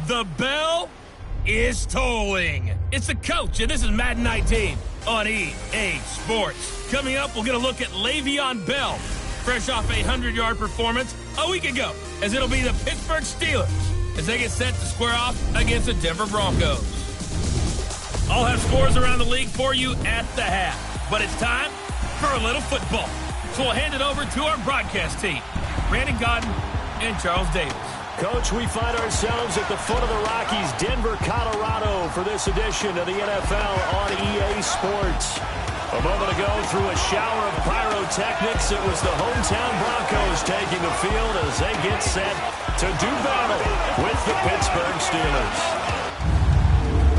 The bell is tolling. It's the coach, and this is Madden 19 on EA Sports. Coming up, we'll get a look at Le'Veon Bell, fresh off a 100-yard performance a week ago, as it'll be the Pittsburgh Steelers as they get set to square off against the Denver Broncos. I'll have scores around the league for you at the half, but it's time for a little football. So we'll hand it over to our broadcast team, Brandon Godden and Charles Davis. Coach, we find ourselves at the foot of the Rockies, Denver, Colorado, for this edition of the NFL on EA Sports. A moment ago, through a shower of pyrotechnics, it was the hometown Broncos taking the field as they get set to do battle with the Pittsburgh Steelers.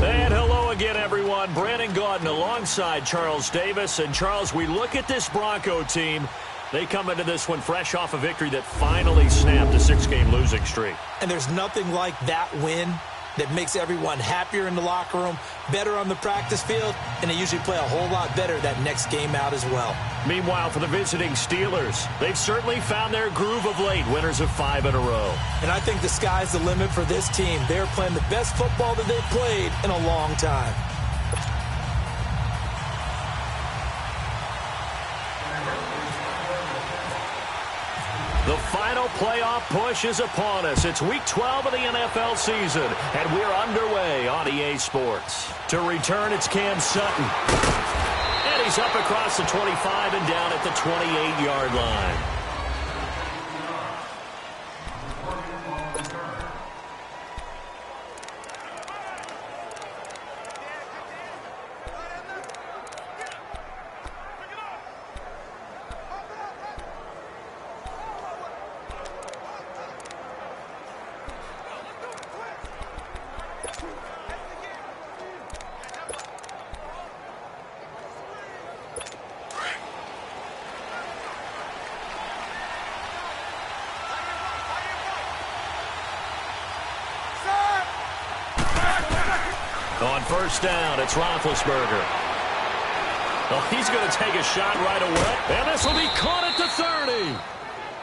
And hello again, everyone. Brandon Gaudin alongside Charles Davis. And, Charles, we look at this Bronco team. They come into this one fresh off a victory that finally snapped a 6-game losing streak. And there's nothing like that win that makes everyone happier in the locker room, better on the practice field, and they usually play a whole lot better that next game out as well. Meanwhile, for the visiting Steelers, they've certainly found their groove of late, winners of 5 in a row. And I think the sky's the limit for this team. They're playing the best football that they've played in a long time. The final playoff push is upon us. It's Week 12 of the NFL season, and we're underway on EA Sports. To return, it's Cam Sutton. And he's up across the 25 and down at the 28-yard line. On first down, it's Roethlisberger. Well, he's going to take a shot right away. And this will be caught at the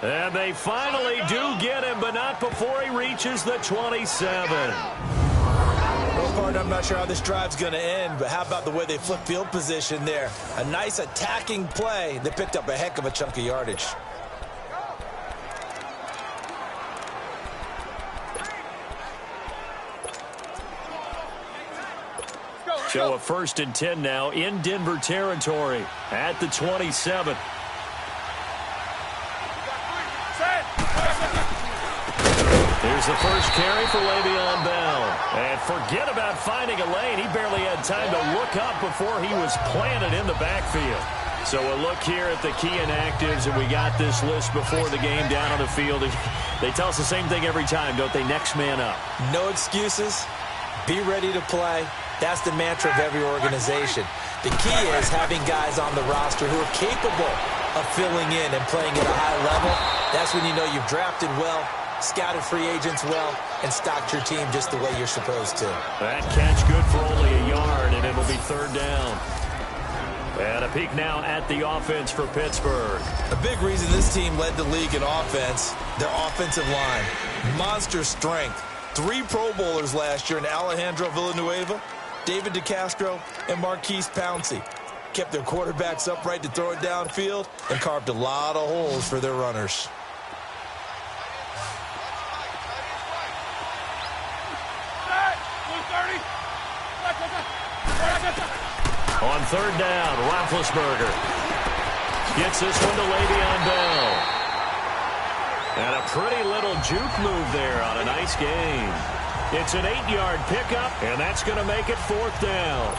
30. And they finally do get him, but not before he reaches the 27. Well, partner, I'm not sure how this drive's going to end, but how about the way they flip field position there? A nice attacking play. They picked up a heck of a chunk of yardage. So a 1st and 10 now in Denver territory at the 27. Here's the first carry for Le'Veon Bell. And forget about finding a lane. He barely had time to look up before he was planted in the backfield. So a look here at the key inactives, and we got this list before the game down on the field. They tell us the same thing every time, don't they? Next man up. No excuses. Be ready to play. That's the mantra of every organization. The key is having guys on the roster who are capable of filling in and playing at a high level. That's when you know you've drafted well, scouted free agents well, and stocked your team just the way you're supposed to. That catch good for only a yard, and it'll be 3rd down. And a peek now at the offense for Pittsburgh. A big reason this team led the league in offense, their offensive line. Monster strength. 3 Pro Bowlers last year in Alejandro Villanueva, David DeCastro, and Marquise Pouncey. Kept their quarterbacks upright to throw it downfield and carved a lot of holes for their runners. On 3rd down, Roethlisberger gets this one to Le'Veon Bell. And a pretty little juke move there on a nice game. It's an 8-yard pickup, and that's going to make it 4th down.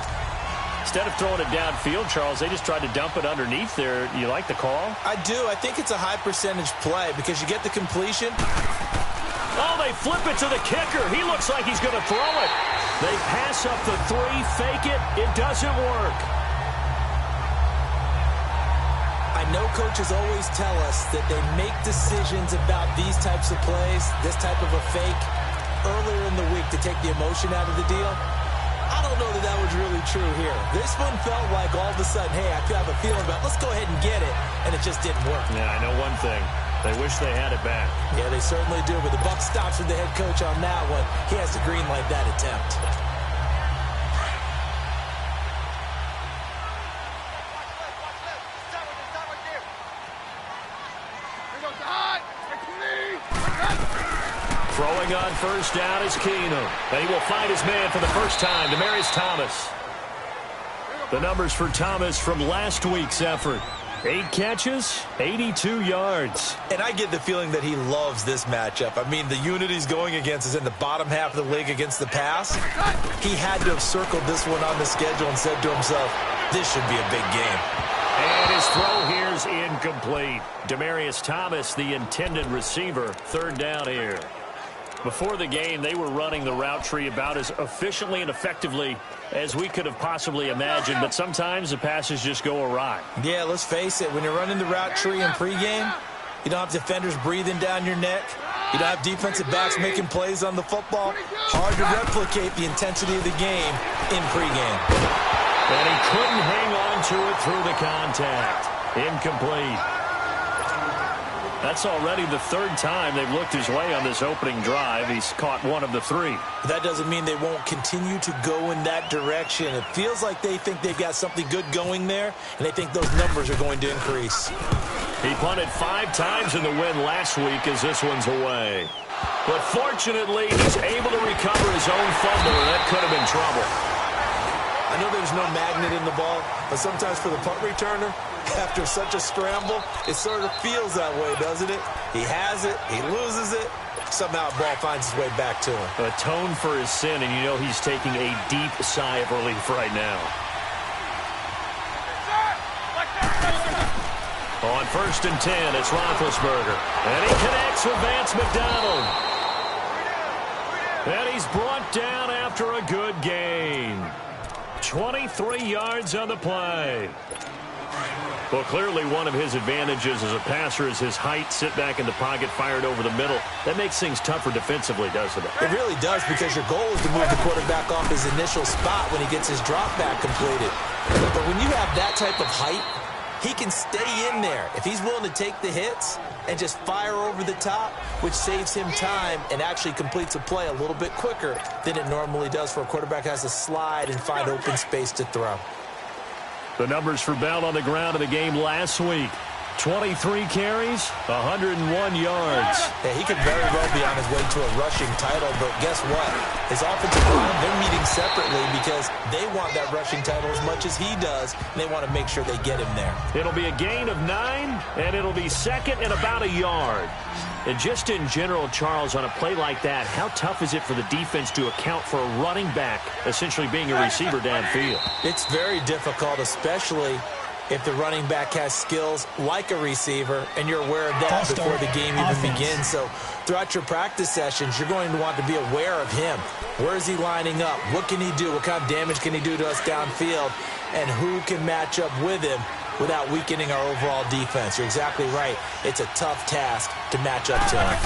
Instead of throwing it downfield, Charles, they just tried to dump it underneath there. You like the call? I do. I think it's a high-percentage play because you get the completion. Oh, they flip it to the kicker. He looks like he's going to throw it. They pass up the 3, fake it. It doesn't work. I know coaches always tell us that they make decisions about these types of plays, this type of a fake, earlier in the week to take the emotion out of the deal. I don't know that that was really true here. This one felt like all of a sudden, hey, I have a feeling about, let's go ahead and get it, and it just didn't work. Yeah, I know one thing. They wish they had it back. Yeah, they certainly do, but the buck stops with the head coach on that one. He has to green light that attempt. Throwing on first down is Keenum. And he will find his man for the first time, Demaryius Thomas. The numbers for Thomas from last week's effort. 8 catches, 82 yards. And I get the feeling that he loves this matchup. I mean, the unit he's going against is in the bottom half of the league against the pass. He had to have circled this one on the schedule and said to himself, this should be a big game. And his throw here is incomplete. Demaryius Thomas, the intended receiver, third down here. Before the game, they were running the route tree about as efficiently and effectively as we could have possibly imagined, but sometimes the passes just go awry. Yeah, let's face it. When you're running the route tree in pregame, you don't have defenders breathing down your neck. You don't have defensive backs making plays on the football. Hard to replicate the intensity of the game in pregame. And he couldn't hang on to it through the contact. Incomplete. That's already the third time they've looked his way on this opening drive. He's caught one of the 3. That doesn't mean they won't continue to go in that direction. It feels like they think they've got something good going there, and they think those numbers are going to increase. He punted 5 times in the win last week as this one's away. But fortunately, he's able to recover his own fumble, and that could have been trouble. I know there's no magnet in the ball, but sometimes for the punt returner, after such a scramble, it sort of feels that way, doesn't it? He has it, he loses it, somehow the ball finds its way back to him. Atone for his sin, and you know he's taking a deep sigh of relief right now. On 1st and 10, it's Roethlisberger. And he connects with Vance McDonald. And he's brought down after a good gain. 23 yards on the play. Well, clearly one of his advantages as a passer is his height, sit back in the pocket, fired over the middle. That makes things tougher defensively, doesn't it? It really does, because your goal is to move the quarterback off his initial spot when he gets his drop back completed. But when you have that type of height, he can stay in there if he's willing to take the hits and just fire over the top, which saves him time and actually completes a play a little bit quicker than it normally does for a quarterback who has to slide and find open space to throw. The numbers for Bell on the ground in the game last week. 23 carries, 101 yards. Yeah, he could very well be on his way to a rushing title, but guess what? His offensive line, they're meeting separately because they want that rushing title as much as he does, and they want to make sure they get him there. It'll be a gain of 9, and it'll be second and about a yard. And just in general, Charles, on a play like that, how tough is it for the defense to account for a running back essentially being a receiver downfield? It's very difficult, especially if the running back has skills like a receiver, and you're aware of that before the game even begins. So throughout your practice sessions, you're going to want to be aware of him. Where is he lining up? What can he do? What kind of damage can he do to us downfield? And who can match up with him without weakening our overall defense? You're exactly right. It's a tough task to match up to him.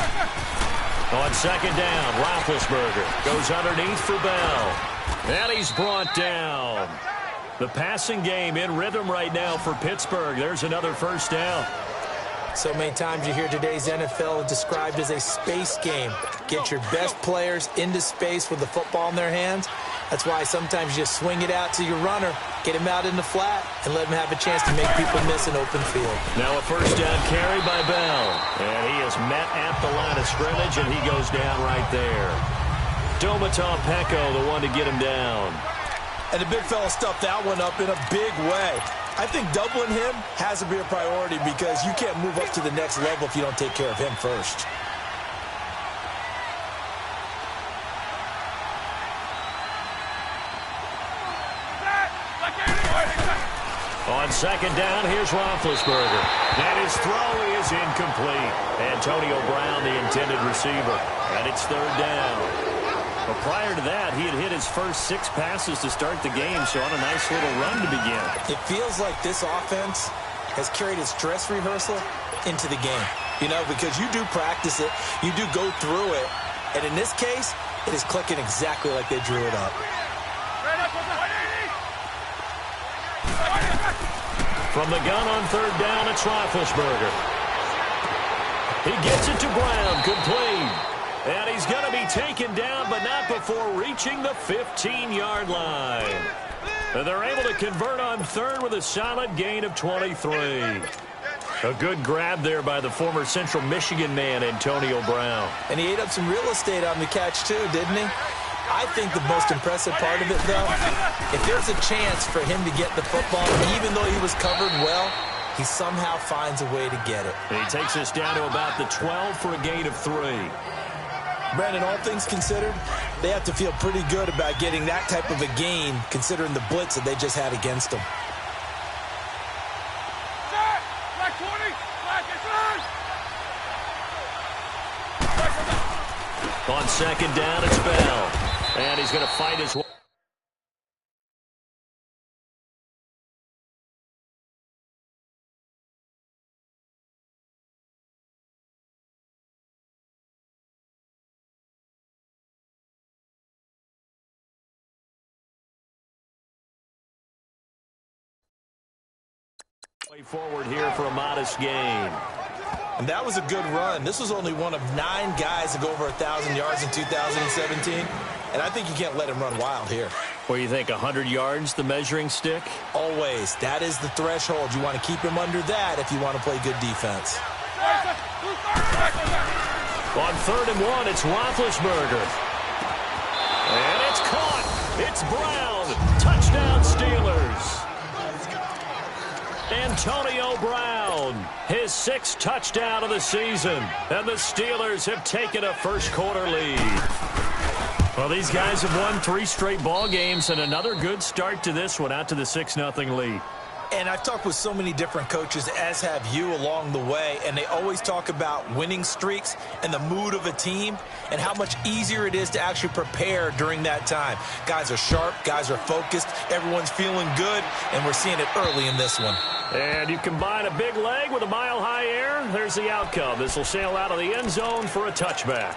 On 2nd down, Roethlisberger goes underneath for Bell. And he's brought down. The passing game in rhythm right now for Pittsburgh. There's another first down. So many times you hear today's NFL described as a space game. Get your best players into space with the football in their hands. That's why sometimes you just swing it out to your runner, get him out in the flat, and let him have a chance to make people miss an open field. Now a first down carry by Bell. And he is met at the line of scrimmage, and he goes down right there. Domata Peko, the one to get him down. And the big fella stuffed that one up in a big way. I think doubling him has to be a priority because you can't move up to the next level if you don't take care of him first. On 2nd down, here's Roethlisberger. And his throw is incomplete. Antonio Brown, the intended receiver. And it's 3rd down. But prior to that, he had hit his first 6 passes to start the game, so on a nice little run to begin. It feels like this offense has carried its dress rehearsal into the game. You know, because you do practice it, you do go through it, and in this case, it is clicking exactly like they drew it up. From the gun on 3rd down, it's Roethlisberger. He gets it to Brown, complete. And he's going to be taken down, but not before reaching the 15-yard line. And they're able to convert on third with a solid gain of 23. A good grab there by the former Central Michigan man, Antonio Brown. And he ate up some real estate on the catch, too, didn't he? I think the most impressive part of it, though, if there's a chance for him to get the football, even though he was covered well, he somehow finds a way to get it. And he takes us down to about the 12 for a gain of 3. Brandon, all things considered, they have to feel pretty good about getting that type of a gain, considering the blitz that they just had against them. On second down, it's Bell. And he's going to fight his way forward here for a modest gain. And that was a good run. This was only one of 9 guys to go over 1,000 yards in 2017. And I think you can't let him run wild here. What do you think, 100 yards, the measuring stick? Always. That is the threshold. You want to keep him under that if you want to play good defense. On 3rd and 1, it's Roethlisberger. And it's caught. It's Brown. Touchdown, Steelers. Antonio Brown, his 6th touchdown of the season. And the Steelers have taken a first-quarter lead. Well, these guys have won 3 straight ball games and another good start to this one out to the 6-0 lead. And I've talked with so many different coaches, as have you, along the way, and they always talk about winning streaks and the mood of a team and how much easier it is to actually prepare during that time. Guys are sharp, guys are focused, everyone's feeling good, and we're seeing it early in this one. And you combine a big leg with a mile-high air, there's the outcome. This will sail out of the end zone for a touchback.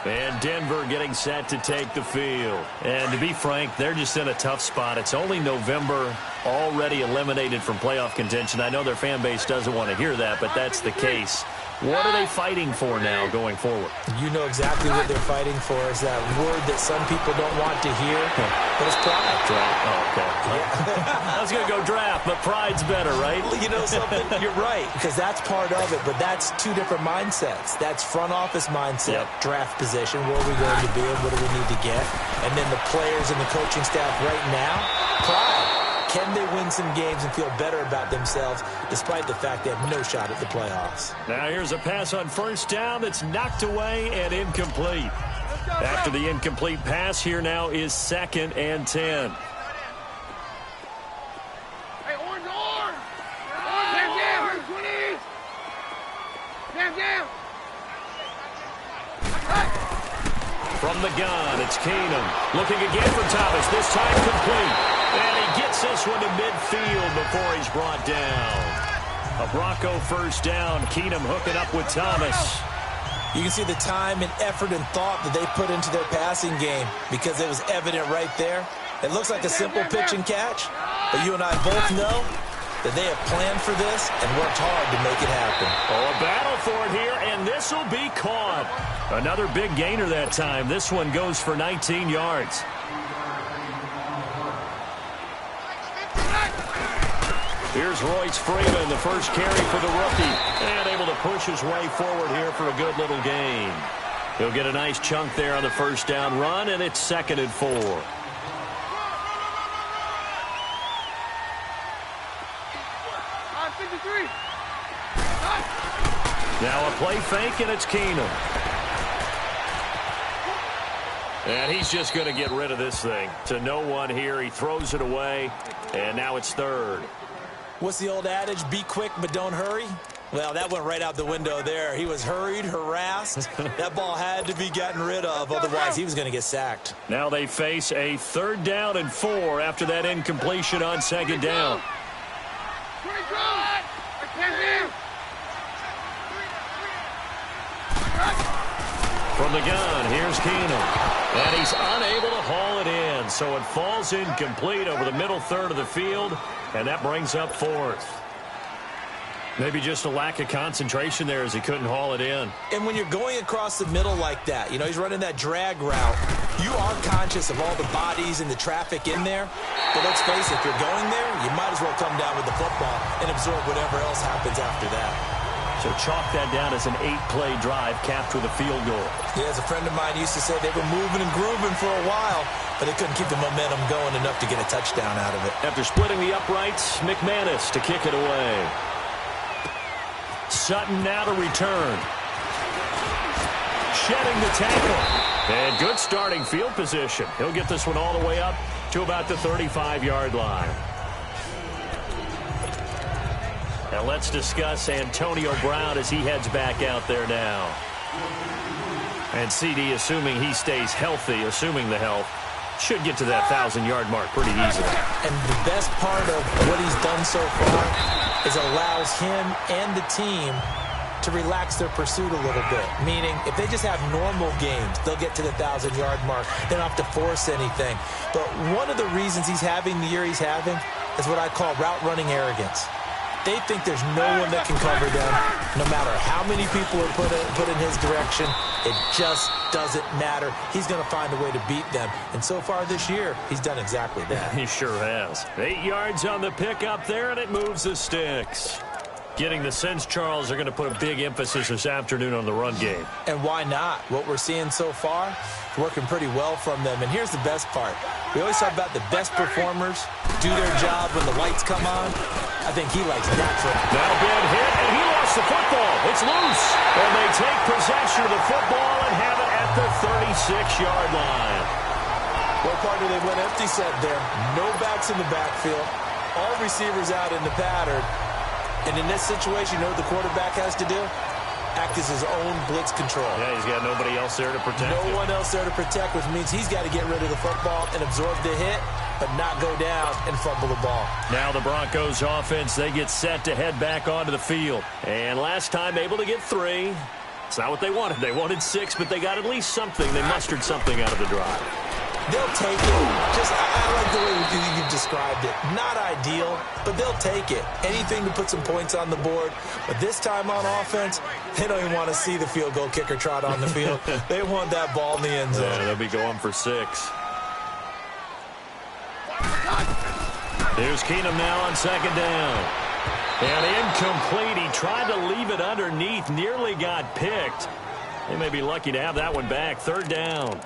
And Denver getting set to take the field. And to be frank, they're just in a tough spot. It's only November, already eliminated from playoff contention. I know their fan base doesn't want to hear that, but that's the case. What are they fighting for now going forward? You know exactly what they're fighting for is that word that some people don't want to hear, but it's pride. Draft. Oh, okay. Yeah. I was going to go draft, but pride's better, right? Well, you know something? You're right, because that's part of it, but that's 2 different mindsets. That's front office mindset, draft position, where are we going to be and what do we need to get? And then the players and the coaching staff right now, pride. Can they win some games and feel better about themselves despite the fact they have no shot at the playoffs? Now here's a pass on 1st down that's knocked away and incomplete. After the incomplete pass, here now is 2nd and 10. Hey, orange! Down, 20! Down! From the gun, it's Keenum. Looking again for Thomas, this time complete. And he gets this one to midfield before he's brought down. A Bronco 1st down. Keenum hooking up with Thomas. You can see the time and effort and thought that they put into their passing game because it was evident right there. It looks like a simple pitch and catch, but you and I both know that they have planned for this and worked hard to make it happen. Oh, a battle for it here, and this will be caught. Another big gainer that time. This one goes for 19 yards. Here's Royce Freeman, the first carry for the rookie, and able to push his way forward here for a good little gain. He'll get a nice chunk there on the 1st down run, and it's 2nd and 4. Now a play fake, and it's Keenum. And he's just going to get rid of this thing. To no one here, he throws it away, and now it's 3rd. What's the old adage? Be quick, but don't hurry. Well, that went right out the window there. He was hurried, harassed. That ball had to be gotten rid of, otherwise he was going to get sacked. Now they face a 3rd down and 4 after that incompletion on 2nd down. From the gun, here's Keenum. And he's unable to haul it in, so it falls incomplete over the middle 3rd of the field, and that brings up 4th. Maybe just a lack of concentration there as he couldn't haul it in. And when you're going across the middle like that, he's running that drag route, you are conscious of all the bodies and the traffic in there. But let's face it, if you're going there, you might as well come down with the football and absorb whatever else happens after that. So chalk that down as an 8-play drive capped with a field goal. Yeah, as a friend of mine used to say, they were moving and grooving for a while, but they couldn't keep the momentum going enough to get a touchdown out of it. After splitting the uprights, McManus to kick it away. Sutton now to return. Shedding the tackle. And good starting field position. He'll get this one all the way up to about the 35-yard line. Now let's discuss Antonio Brown as he heads back out there now. And CD, assuming he stays healthy, assuming the health, should get to that 1,000-yard mark pretty easily. And the best part of what he's done so far is allows him and the team to relax their pursuit a little bit. Meaning, if they just have normal games, they'll get to the 1,000-yard mark. They don't have to force anything. But one of the reasons he's having the year he's having is what I call route running arrogance. They think there's no one that can cover them. No matter how many people are put in his direction, it just doesn't matter. He's going to find a way to beat them. And so far this year, he's done exactly that. He sure has. 8 yards on the pick up there, and it moves the sticks. Getting the sense, Charles, are going to put a big emphasis this afternoon on the run game. And why not? What we're seeing so far, working pretty well from them. And here's the best part. We always talk about the best performers do their job when the lights come on. I think he likes natural. Now big hit, and he lost the football. It's loose. And they take possession of the football and have it at the 36-yard line. What part do they went empty set there? No backs in the backfield. All receivers out in the pattern. And in this situation, you know what the quarterback has to do? Act as his own blitz control. Yeah, he's got nobody else there to protect him. No one else there to protect, which means he's got to get rid of the football and absorb the hit, but not go down and fumble the ball. Now the Broncos offense, they get set to head back onto the field. And last time able to get 3. It's not what they wanted. They wanted 6, but they got at least something. They mustered something out of the drive. They'll take it. I like the way you've described it. Not ideal, but they'll take it. Anything to put some points on the board. But this time on offense, they don't even want to see the field goal kicker trot on the field. They want that ball in the end zone. Yeah, they'll be going for 6. Here's Keenum now on second down. And incomplete. He tried to leave it underneath. Nearly got picked. They may be lucky to have that one back. Third down.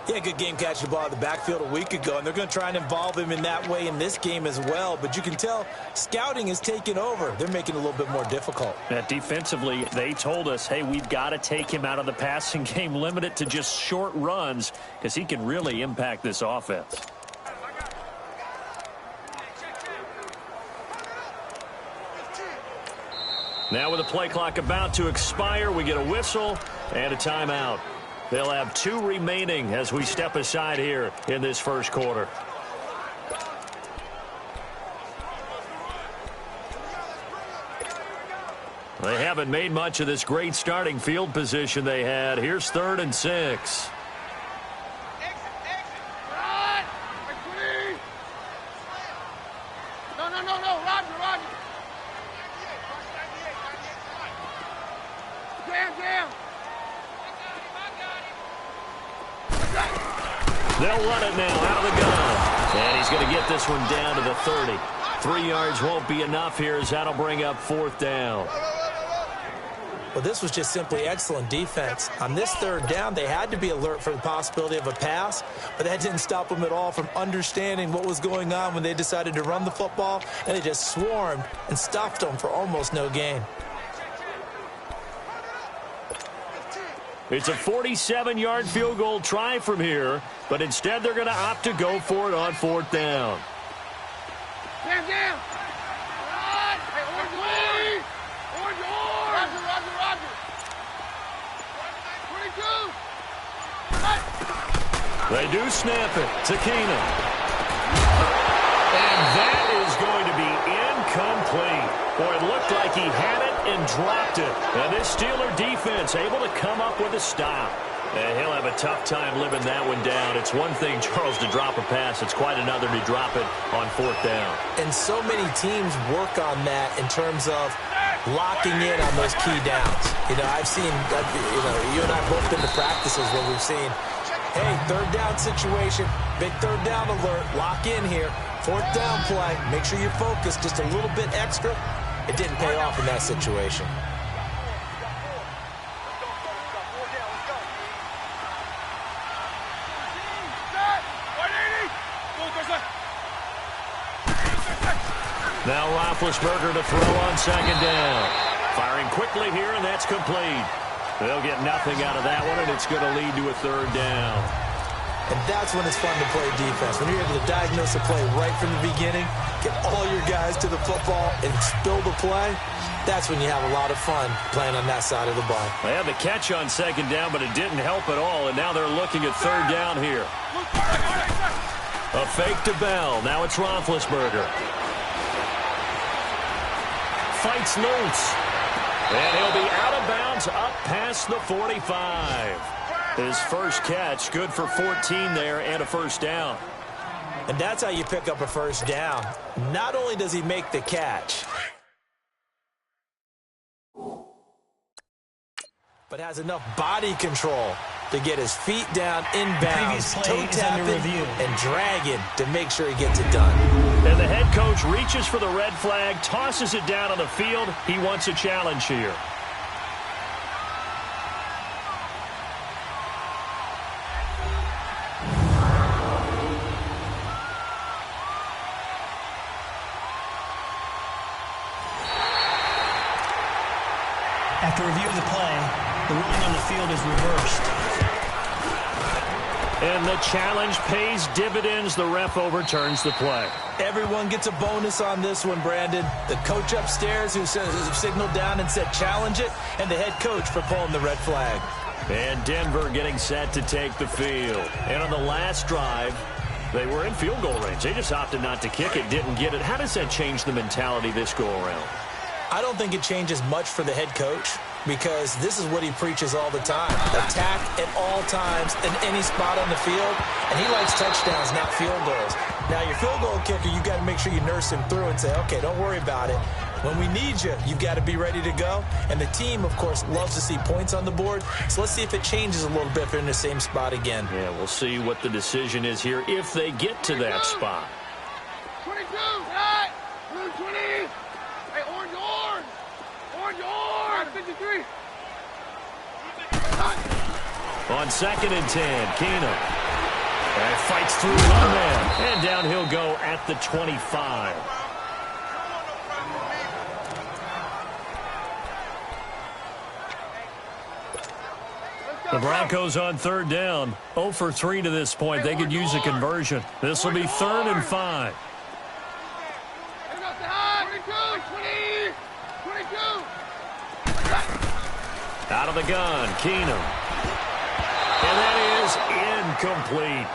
Yeah, good game catching the ball in the backfield a week ago, and they're going to try and involve him in that way in this game as well. But you can tell scouting is taking over. They're making it a little bit more difficult. Defensively, they told us, hey, we've got to take him out of the passing game, limit it to just short runs, because he can really impact this offense. Now with the play clock about to expire, we get a whistle and a timeout. They'll have 2 remaining as we step aside here in this first quarter. They haven't made much of this great starting field position they had. Here's 3rd and 6. They'll run it now out of the gun. And he's going to get this one down to the 30. 3 yards won't be enough here as that'll bring up 4th down. Well, this was just simply excellent defense. On this 3rd down, they had to be alert for the possibility of a pass, but that didn't stop them at all from understanding what was going on when they decided to run the football, and they just swarmed and stuffed them for almost no gain. It's a 47-yard field goal try from here, but instead they're going to opt to go for it on 4th down. Down. Hey, orange. Roger. 22. They do snap it to Keenum. And that is going to be incomplete. Boy, it looked like he had it and dropped it. And this Steeler defense able to come up with a stop. And he'll have a tough time living that one down. It's one thing, Charles, to drop a pass. It's quite another to drop it on 4th down. And so many teams work on that in terms of locking in on those key downs. You know, I've seen, you and I both been to practices where we've seen, hey, 3rd down situation, big 3rd down alert, lock in here. 4th down play, make sure you're focused just a little bit extra. It didn't pay off in that situation. Now Roethlisberger to throw on 2nd down. Firing quickly here, and that's complete. They'll get nothing out of that one, and it's going to lead to a 3rd down. And that's when it's fun to play defense. When you're able to diagnose a play right from the beginning, get all your guys to the football, and spill the play, that's when you have a lot of fun playing on that side of the ball. They had the catch on 2nd down, but it didn't help at all, and now they're looking at 3rd down here. A fake to Bell. Now it's Roethlisberger. Fights loose. And he'll be out of bounds up past the 45. His first catch, good for 14 there and a 1st down. And that's how you pick up a 1st down. Not only does he make the catch, but has enough body control to get his feet down inbounds, toe tapping, and dragging to make sure he gets it done. And the head coach reaches for the red flag, tosses it down on the field. He wants a challenge here. After review of the play, the ruling on the field is reversed. And the challenge pays dividends. The ref overturns the play. Everyone gets a bonus on this one, Brandon. The coach upstairs who signaled down and said challenge it, and the head coach for pulling the red flag. And Denver getting set to take the field. And on the last drive, they were in field goal range. They just opted not to kick it, didn't get it. How does that change the mentality this go-around? I don't think it changes much for the head coach, because this is what he preaches all the time. Attack at all times in any spot on the field, and he likes touchdowns, not field goals. Now, your field goal kicker, you've got to make sure you nurse him through and say, okay, don't worry about it. When we need you, you've got to be ready to go. And the team, of course, loves to see points on the board. So let's see if it changes a little bit if they're in the same spot again. Yeah, we'll see what the decision is here if they get to that spot. 22, right? Blue 20. Hey, orange. Orange, 53. On 2nd and 10, Keenum. And fights through one man. And down he'll go at the 25. The Broncos on 3rd down. 0 for 3 to this point. They could use a conversion. This will be 3rd and 5. Out of the gun, Keenum. And that is incomplete.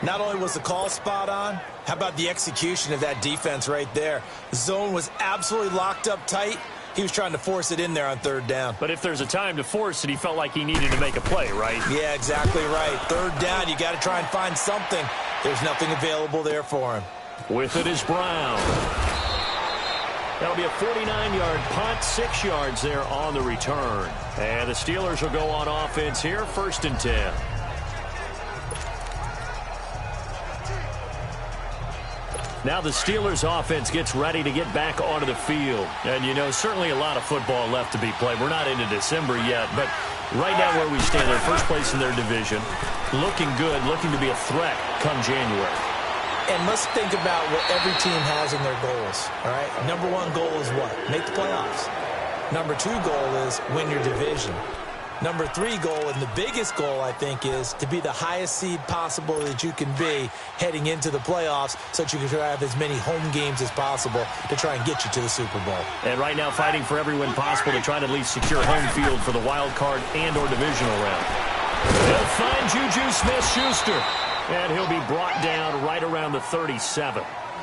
Not only was the call spot on, how about the execution of that defense right there? The zone was absolutely locked up tight. He was trying to force it in there on 3rd down. But if there's a time to force it, he felt like he needed to make a play, right? Yeah, exactly right. 3rd down, you got to try and find something. There's nothing available there for him. With it is Brown. That'll be a 49-yard punt, 6 yards there on the return. And the Steelers will go on offense here, 1st and 10. Now the Steelers offense gets ready to get back onto the field. And, you know, certainly a lot of football left to be played. We're not into December yet, but right now where we stand, they're first place in their division. Looking good, looking to be a threat come January. And let's think about what every team has in their goals, all right? Number 1 goal is what? Make the playoffs. Number 2 goal is win your division. Number 3 goal, and the biggest goal, I think, is to be the highest seed possible that you can be heading into the playoffs so that you can have as many home games as possible to try and get you to the Super Bowl. And right now fighting for every win possible to try to at least secure home field for the wild card and or divisional round. They'll find Juju Smith-Schuster. And he'll be brought down right around the 37.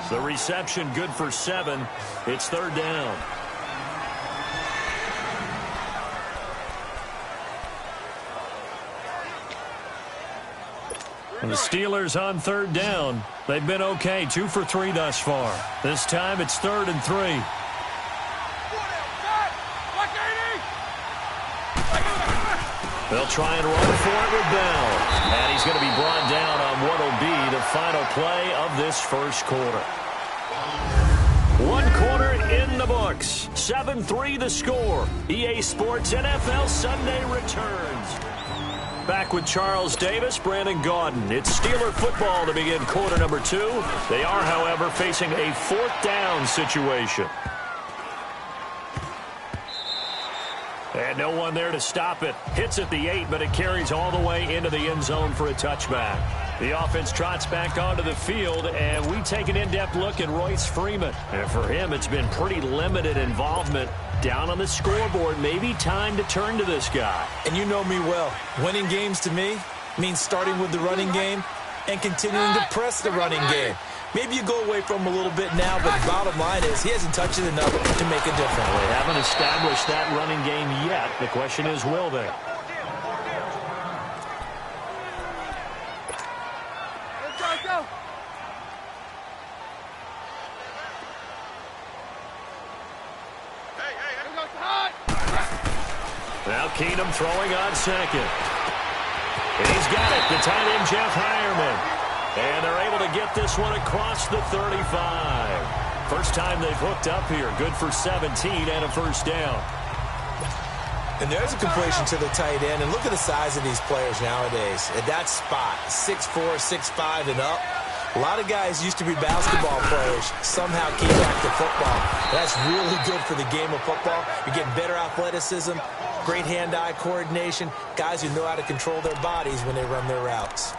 The reception good for 7. It's 3rd down. And the Steelers on third down. They've been okay, 2 for 3 thus far. This time it's 3rd and 3. They'll try and run for it with Bell. And he's going to be brought down on what will be the final play of this first quarter. 1 quarter in the books. 7-3 the score. EA Sports NFL Sunday returns. Back with Charles Davis, Brandon Gaudin. It's Steeler football to begin quarter number 2. They are, however, facing a 4th down situation. And no one there to stop it. Hits at the 8, but it carries all the way into the end zone for a touchback. The offense trots back onto the field, and we take an in-depth look at Royce Freeman. And for him, it's been pretty limited involvement. Down on the scoreboard, maybe time to turn to this guy. And you know me well. Winning games to me means starting with the running game and continuing to press the running game. Maybe you go away from him a little bit now, but the bottom line is he hasn't touched it enough to make a difference. They haven't established that running game yet. The question is, will they? Let's go. Now Keenum throwing on second. And he's got it. The tight end, Jeff Hireman. And they're able to get this one across the 35. First time they've hooked up here. Good for 17 and a first down. And there's a completion to the tight end. And look at the size of these players nowadays. At that spot, 6'4", 6'5", and up. A lot of guys used to be basketball players, somehow came back to football. That's really good for the game of football. You're getting better athleticism, great hand-eye coordination, guys who know how to control their bodies when they run their routes.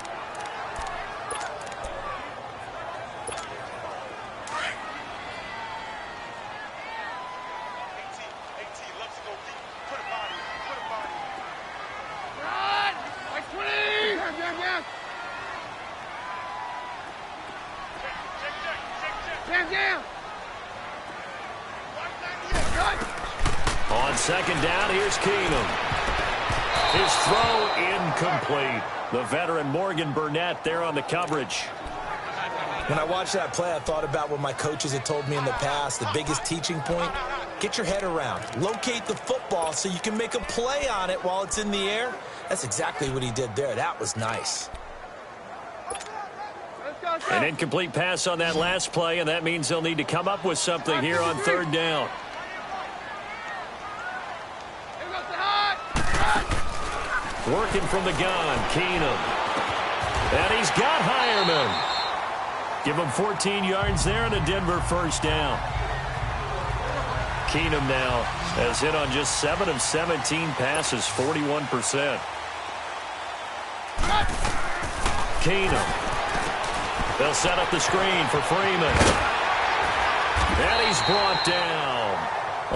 On second down, here's Keenum. His throw incomplete. The veteran Morgan Burnett there on the coverage. When I watched that play, I thought about what my coaches had told me in the past. The biggest teaching point, get your head around. Locate the football so you can make a play on it while it's in the air. That's exactly what he did there. That was nice. An incomplete pass on that last play, and that means they'll need to come up with something here on third down. Working from the gun, Keenum. And he's got Hireman. Give him 14 yards there and a Denver first down. Keenum now has hit on just 7 of 17 passes, 41%. Keenum. They'll set up the screen for Freeman. And he's brought down.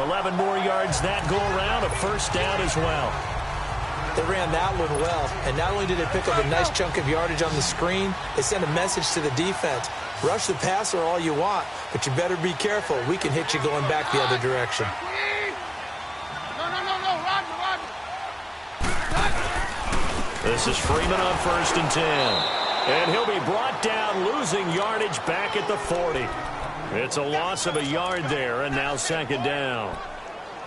11 more yards that go around, a first down as well. They ran that one well, and not only did they pick up a nice chunk of yardage on the screen, they sent a message to the defense. Rush the passer all you want, but you better be careful. We can hit you going back the other direction. This is Freeman on 1st and 10. And he'll be brought down, losing yardage back at the 40. It's a loss of a yard there, and now second down.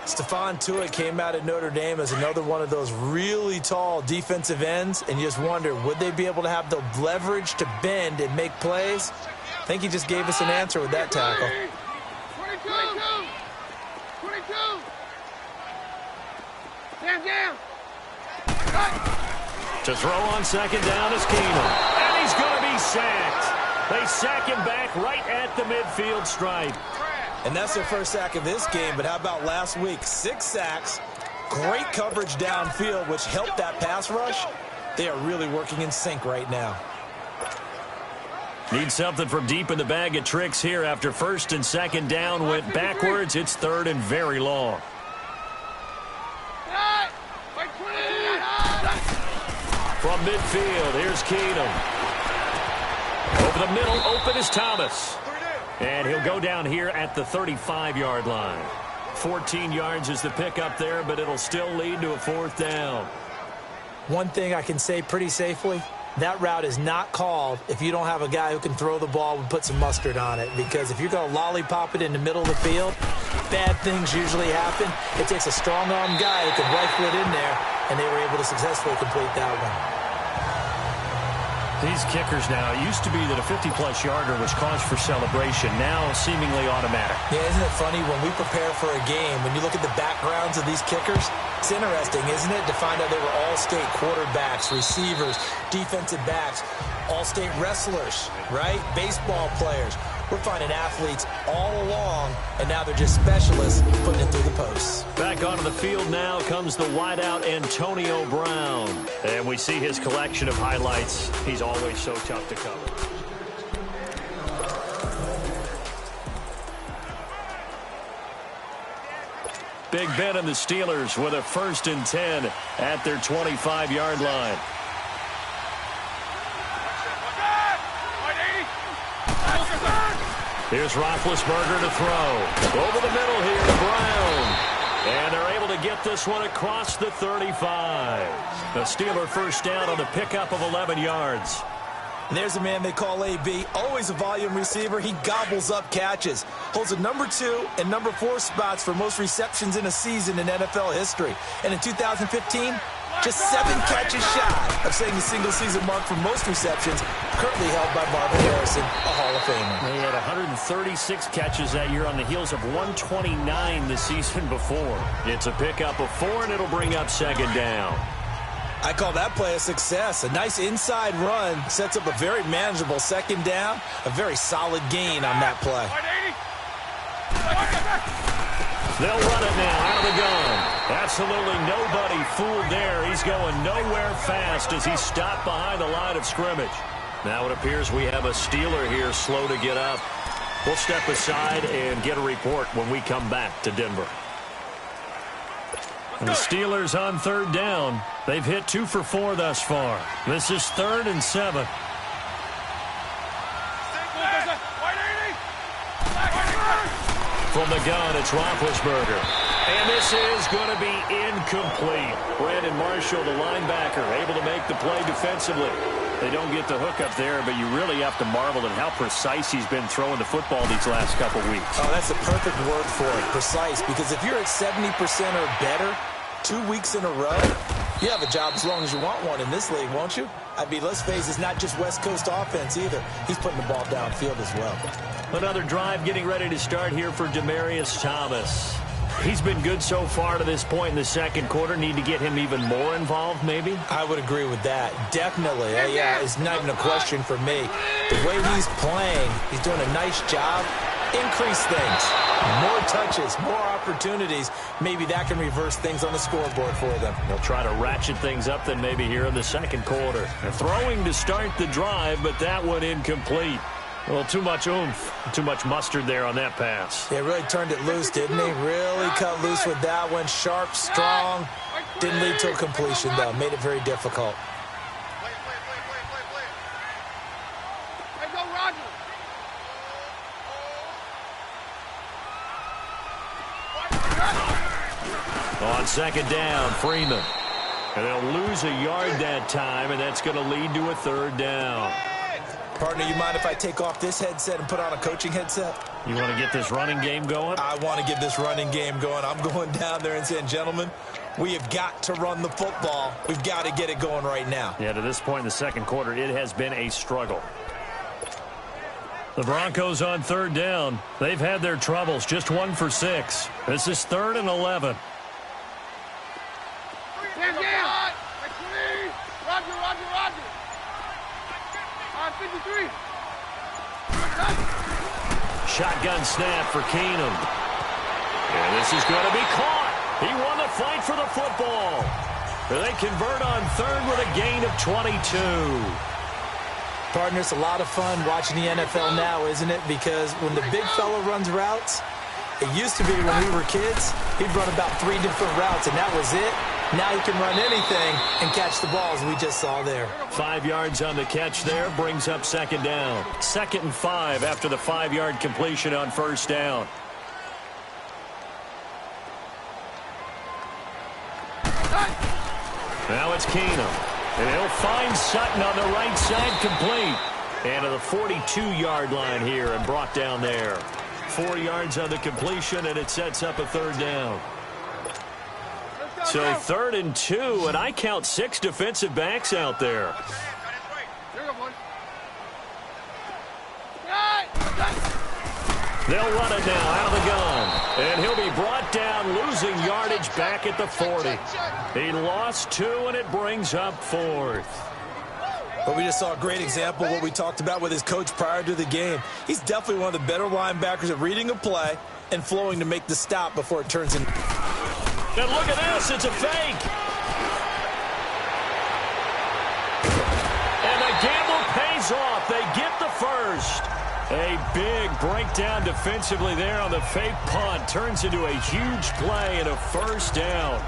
Stephon Tuitt came out of Notre Dame as another one of those really tall defensive ends, and you just wonder, would they be able to have the leverage to bend and make plays? I think he just gave us an answer with that tackle. 22. Stand down. To throw on second down is Keenum. And he's going to be sacked. They sack him back right at the midfield stripe. And that's their first sack of this game, but how about last week? 6 sacks, great coverage downfield, which helped that pass rush. They are really working in sync right now. Need something from deep in the bag of tricks here after 1st and 2nd down went backwards. It's 3rd and very long. From midfield, here's Keenum. Over the middle, open is Thomas. And he'll go down here at the 35-yard line. 14 yards is the pickup there, but it'll still lead to a 4th down. One thing I can say pretty safely, that route is not called if you don't have a guy who can throw the ball and put some mustard on it. Because if you're going to lollipop it in the middle of the field, bad things usually happen. It takes a strong-arm guy who can rifle it in there, and they were able to successfully complete that one. These kickers now, it used to be that a 50-plus yarder was cause for celebration. Now seemingly automatic. Yeah, isn't it funny when we prepare for a game, when you look at the backgrounds of these kickers, it's interesting, isn't it, to find out they were all-state quarterbacks, receivers, defensive backs, all-state wrestlers, right? Baseball players. We're finding athletes all along, and now they're just specialists putting it through the posts. Back onto the field now comes the wideout Antonio Brown. And we see his collection of highlights. He's always so tough to cover. Big Ben and the Steelers with a 1st and 10 at their 25-yard line. Here's Roethlisberger to throw. Over the middle here, Brown. And they're able to get this one across the 35. The Steeler 1st down on a pickup of 11 yards. And there's a man they call AB, always a volume receiver. He gobbles up catches. Holds the number 2 and number 4 spots for most receptions in a season in NFL history. And in 2015, just 7 catches shy of setting the single-season mark for most receptions, currently held by Marvin Harrison, a Hall of Famer. He had 136 catches that year on the heels of 129 the season before. It's a pickup of 4, and it'll bring up 2nd down. I call that play a success. A nice inside run sets up a very manageable 2nd down, a very solid gain on that play. They'll run it now out of the gun. Absolutely nobody fooled there. He's going nowhere fast as he's stopped behind the line of scrimmage. Now it appears we have a Steeler here slow to get up. We'll step aside and get a report when we come back to Denver. And the Steelers on 3rd down. They've hit 2 for 4 thus far. This is 3rd and 7. From the gun, it's Roethlisberger. And this is going to be incomplete. Brandon Marshall, the linebacker, able to make the play defensively. They don't get the hook up there, but you really have to marvel at how precise he's been throwing the football these last couple weeks. Oh, that's the perfect word for it, precise. Because if you're at 70% or better 2 weeks in a row, you have a job as long as you want one in this league, won't you? I mean, let's face it, it's not just West Coast offense either. He's putting the ball downfield as well. Another drive getting ready to start here for Demaryius Thomas. He's been good so far to this point in the 2nd quarter. Need to get him even more involved, maybe? I would agree with that. Definitely. Yeah, it's not even a question for me. The way he's playing, he's doing a nice job. Increase things. More touches, more opportunities. Maybe that can reverse things on the scoreboard for them. They'll try to ratchet things up then maybe here in the 2nd quarter. They're throwing to start the drive, but that one incomplete. Well, too much oomph, too much mustard there on that pass. Yeah, really turned it loose, didn't he? Really cut loose with that one. Sharp, strong. Didn't lead to a completion, though. Made it very difficult. Let's go, Roger. On 2nd down, Freeman. And they'll lose a yard that time, and that's going to lead to a 3rd down. Partner, you mind if I take off this headset and put on a coaching headset? You want to get this running game going? I want to get this running game going. I'm going down there and saying, gentlemen, we have got to run the football. We've got to get it going right now. Yeah, to this point in the 2nd quarter, it has been a struggle. The Broncos on 3rd down. They've had their troubles, just 1 for 6. This is 3rd and 11. Stand down. Roger, Roger, Roger. 53. Shotgun snap for Keenum. And this is going to be caught. He won the fight for the football. They convert on 3rd with a gain of 22. Partner, it's a lot of fun watching the NFL now, isn't it? Because when the big fella runs routes, it used to be when we were kids, he'd run about 3 different routes, and that was it. Now he can run anything and catch the balls we just saw there. 5 yards on the catch there brings up 2nd down. 2nd and 5 after the 5-yard completion on 1st down. Now it's Keenum. And he'll find Sutton on the right side, complete. And to the 42-yard line here and brought down there. 4 yards on the completion, and it sets up a third down. So 3rd and 2, and I count 6 defensive backs out there. They'll run it now out of the gun. And he'll be brought down, losing yardage back at the 40. He lost 2, and it brings up 4th. But we just saw a great example of what we talked about with his coach prior to the game. He's definitely one of the better linebackers at reading a play and flowing to make the stop before it turns in. And look at this. It's a fake. And the gamble pays off. They get the first. A big breakdown defensively there on the fake punt. Turns into a huge play and a first down.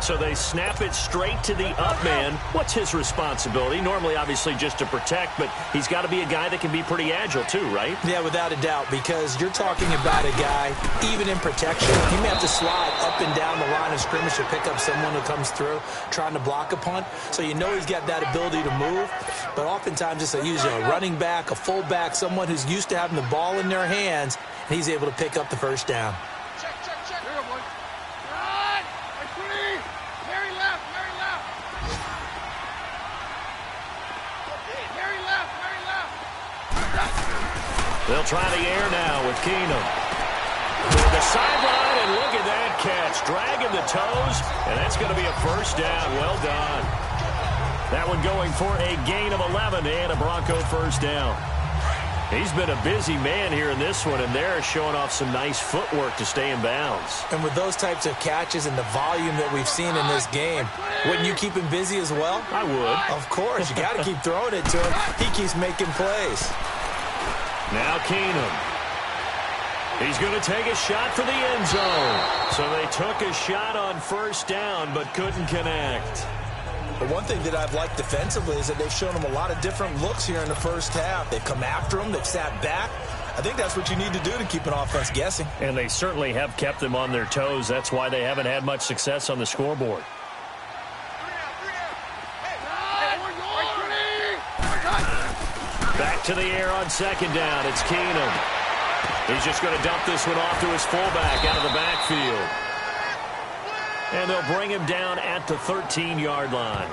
So they snap it straight to the up man. What's his responsibility? Normally, obviously, just to protect, but he's got to be a guy that can be pretty agile too, right? Yeah, without a doubt, because you're talking about a guy, even in protection, he may have to slide up and down the line of scrimmage to pick up someone who comes through trying to block a punt. So you know he's got that ability to move, but oftentimes it's usually a running back, a fullback, someone who's used to having the ball in their hands, and he's able to pick up the first down. They'll try the air now with Keenum. To the sideline, and look at that catch. Dragging the toes, and that's going to be a first down. Well done. That one going for a gain of 11 and a Bronco first down. He's been a busy man here in this one, and they're showing off some nice footwork to stay in bounds. And with those types of catches and the volume that we've seen in this game, wouldn't you keep him busy as well? I would. Of course. You got to keep throwing it to him. He keeps making plays. Now Keenum. He's going to take a shot for the end zone. So they took a shot on first down but couldn't connect. But one thing that I've liked defensively is that they've shown him a lot of different looks here in the first half. They've come after him. They've sat back. I think that's what you need to do to keep an offense guessing. And they certainly have kept them on their toes. That's why they haven't had much success on the scoreboard. Back to the air on second down. It's Keenum. He's just going to dump this one off to his fullback out of the backfield. And they'll bring him down at the 13-yard line.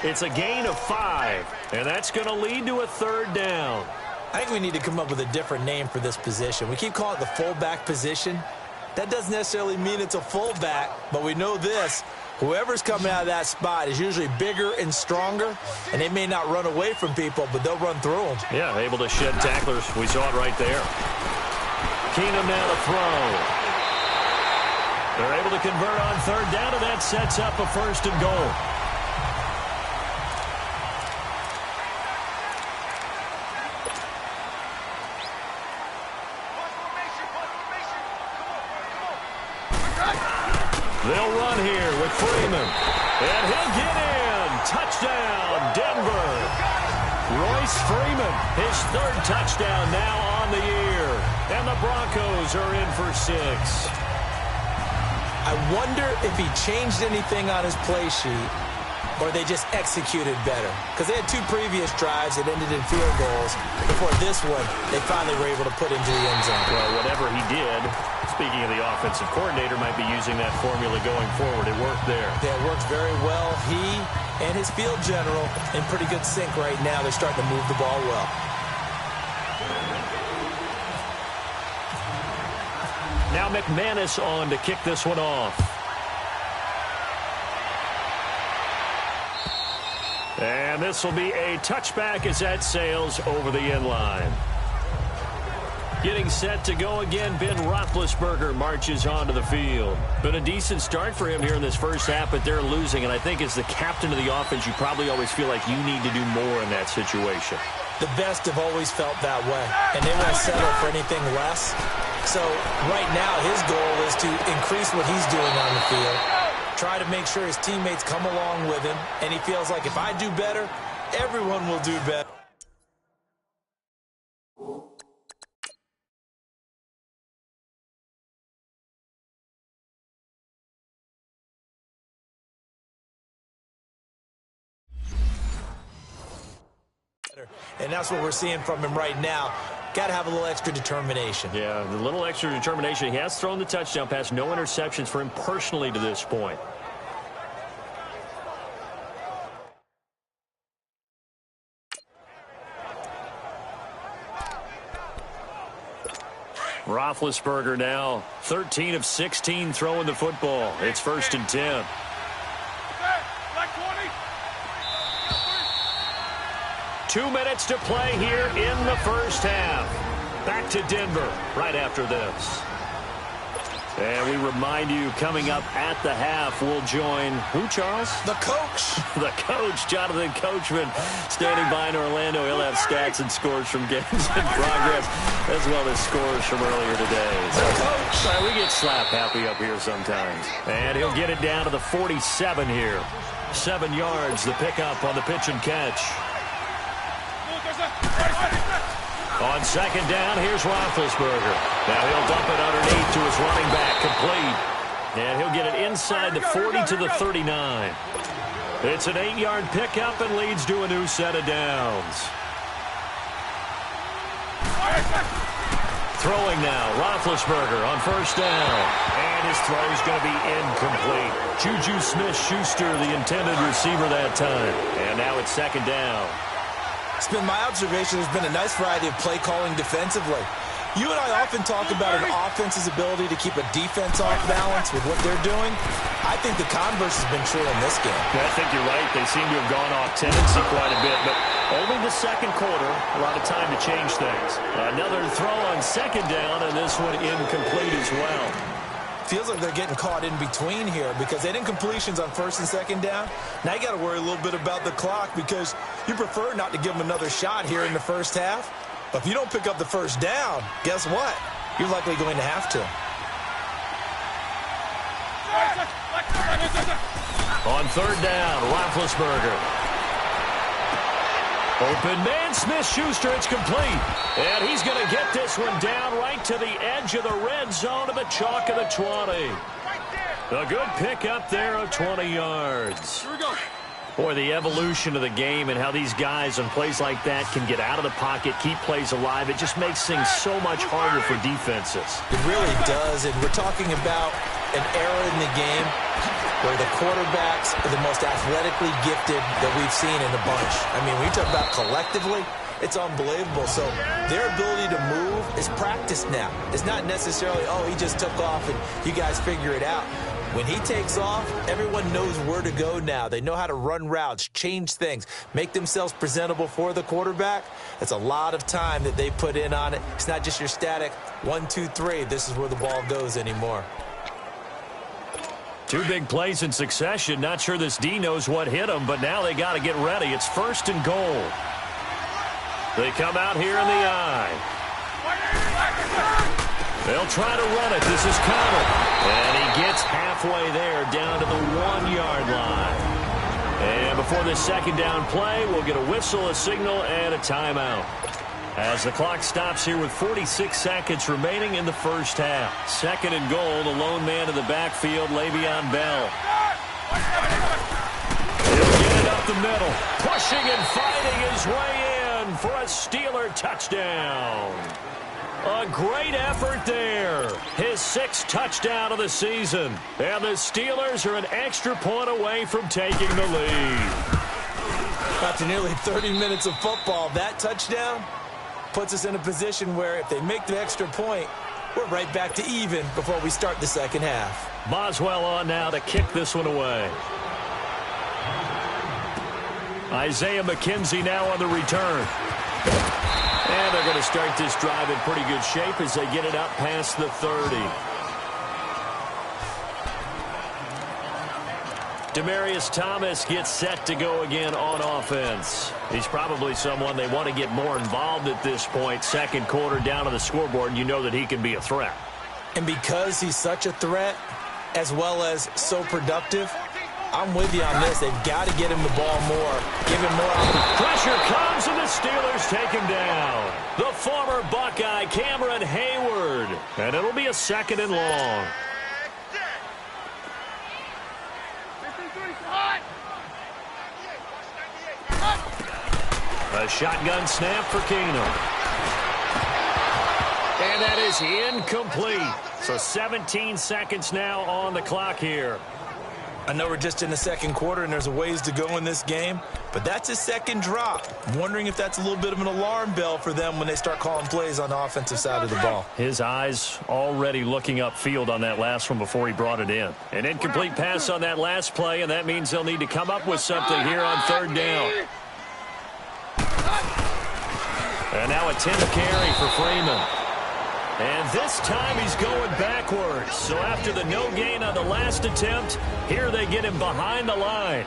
It's a gain of 5, and that's going to lead to a third down. I think we need to come up with a different name for this position. We keep calling it the fullback position. That doesn't necessarily mean it's a fullback, but we know this. Whoever's coming out of that spot is usually bigger and stronger, and they may not run away from people, but they'll run through them. Yeah, able to shed tacklers. We saw it right there. Keenum now to throw. They're able to convert on third down, and that sets up a first and goal. They'll run here with Freeman. And he'll get in. Touchdown, Denver. Royce Freeman, his third touchdown now on the year. And the Broncos are in for 6. I wonder if he changed anything on his play sheet or they just executed better. Because they had 2 previous drives that ended in field goals. Before this one, they finally were able to put into the end zone. Well, whatever he did, speaking of the offensive coordinator, might be using that formula going forward. It worked there. Yeah, it worked very well. He and his field general in pretty good sync right now. They're starting to move the ball well. Now McManus on to kick this one off. And this will be a touchback as that sails over the end line. Getting set to go again, Ben Roethlisberger marches onto the field. Been a decent start for him here in this first half, but they're losing. And I think as the captain of the offense, you probably always feel like you need to do more in that situation. The best have always felt that way, and they won't settle for anything less. So right now his goal is to increase what he's doing on the field, try to make sure his teammates come along with him, and he feels like if I do better, everyone will do better. And that's what we're seeing from him right now. Got to have a little extra determination. Yeah, the little extra determination. He has thrown the touchdown pass. No interceptions for him personally to this point. Roethlisberger now 13 of 16 throwing the football. It's 1st and 10. 2 minutes to play here in the first half. Back to Denver right after this. And we remind you, coming up at the half, we'll join who, Charles? The coach. The coach, Jonathan Coachman, standing by in Orlando. He'll have stats and scores from games in progress, as well as scores from earlier today. So, right, we get slap happy up here sometimes. And he'll get it down to the 47 here. 7 yards, the pickup on the pitch and catch. On 2nd down, here's Roethlisberger. Now he'll dump it underneath to his running back, complete. And he'll get it inside the 40 to the 39. It's an 8-yard pickup and leads to a new set of downs. Throwing now, Roethlisberger on 1st down. And his throw is going to be incomplete. Juju Smith-Schuster, the intended receiver that time. And now it's 2nd down. It's been my observation there's been a nice variety of play calling defensively. You and I often talk about an offense's ability to keep a defense off balance with what they're doing. I think the converse has been true in this game. Yeah, I think you're right. They seem to have gone off tendency quite a bit, but only the 2nd quarter, a lot of time to change things. Another throw on 2nd down, and this one incomplete as well. Feels like they're getting caught in between here because they didn't completions on 1st and 2nd down. Now you got to worry a little bit about the clock because you prefer not to give them another shot here in the first half. But if you don't pick up the 1st down, guess what? You're likely going to have to. On 3rd down, Roethlisberger. Open man, Smith-Schuster, it's complete. And he's going to get this one down right to the edge of the red zone of the chalk of the 20. A good pickup there of 20 yards. Here we go. Boy, the evolution of the game and how these guys on plays like that can get out of the pocket, keep plays alive, it just makes things so much harder for defenses. It really does, and we're talking about an era in the game where the quarterbacks are the most athletically gifted that we've seen in a bunch. I mean, when you talk about collectively, it's unbelievable. So their ability to move is practiced now. It's not necessarily, oh, he just took off and you guys figure it out. When he takes off, everyone knows where to go now. They know how to run routes, change things, make themselves presentable for the quarterback. It's a lot of time that they put in on it. It's not just your static 1, 2, 3. This is where the ball goes anymore. 2 big plays in succession. Not sure this D knows what hit him, but now they got to get ready. It's 1st and goal. They come out here in the eye. They'll try to run it. This is Connor. And he gets halfway there down to the 1-yard line. And before this 2nd down play, we'll get a whistle, a signal, and a timeout. As the clock stops here with 46 seconds remaining in the first half. 2nd and goal, the lone man in the backfield, Le'Veon Bell. He'll get it up the middle. Pushing and fighting his way in for a Steeler touchdown. A great effort there. His 6th touchdown of the season. And the Steelers are an extra point away from taking the lead. After nearly 30 minutes of football, that touchdown puts us in a position where if they make the extra point, we're right back to even before we start the 2nd half. Boswell on now to kick this one away. Isaiah McKenzie now on the return. And they're going to start this drive in pretty good shape as they get it up past the 30. Demaryius Thomas gets set to go again on offense. He's probably someone they want to get more involved at this point. 2nd quarter down on the scoreboard, and you know that he can be a threat. And because he's such a threat, as well as so productive, I'm with you on this. They've got to get him the ball more. Give him more opportunity. Pressure comes, and the Steelers take him down. The former Buckeye, Cameron Hayward. And it'll be a 2nd and long. A shotgun snap for Keenum. And that is incomplete. So 17 seconds now on the clock here. I know we're just in the second quarter and there's a ways to go in this game, but that's his second drop. I'm wondering if that's a little bit of an alarm bell for them when they start calling plays on the offensive side of the ball. His eyes already looking upfield on that last one before he brought it in. An incomplete pass on that last play, and that means they'll need to come up with something here on third down. And now a 10th carry for Freeman. And this time he's going backwards. So after the no gain on the last attempt, here they get him behind the line.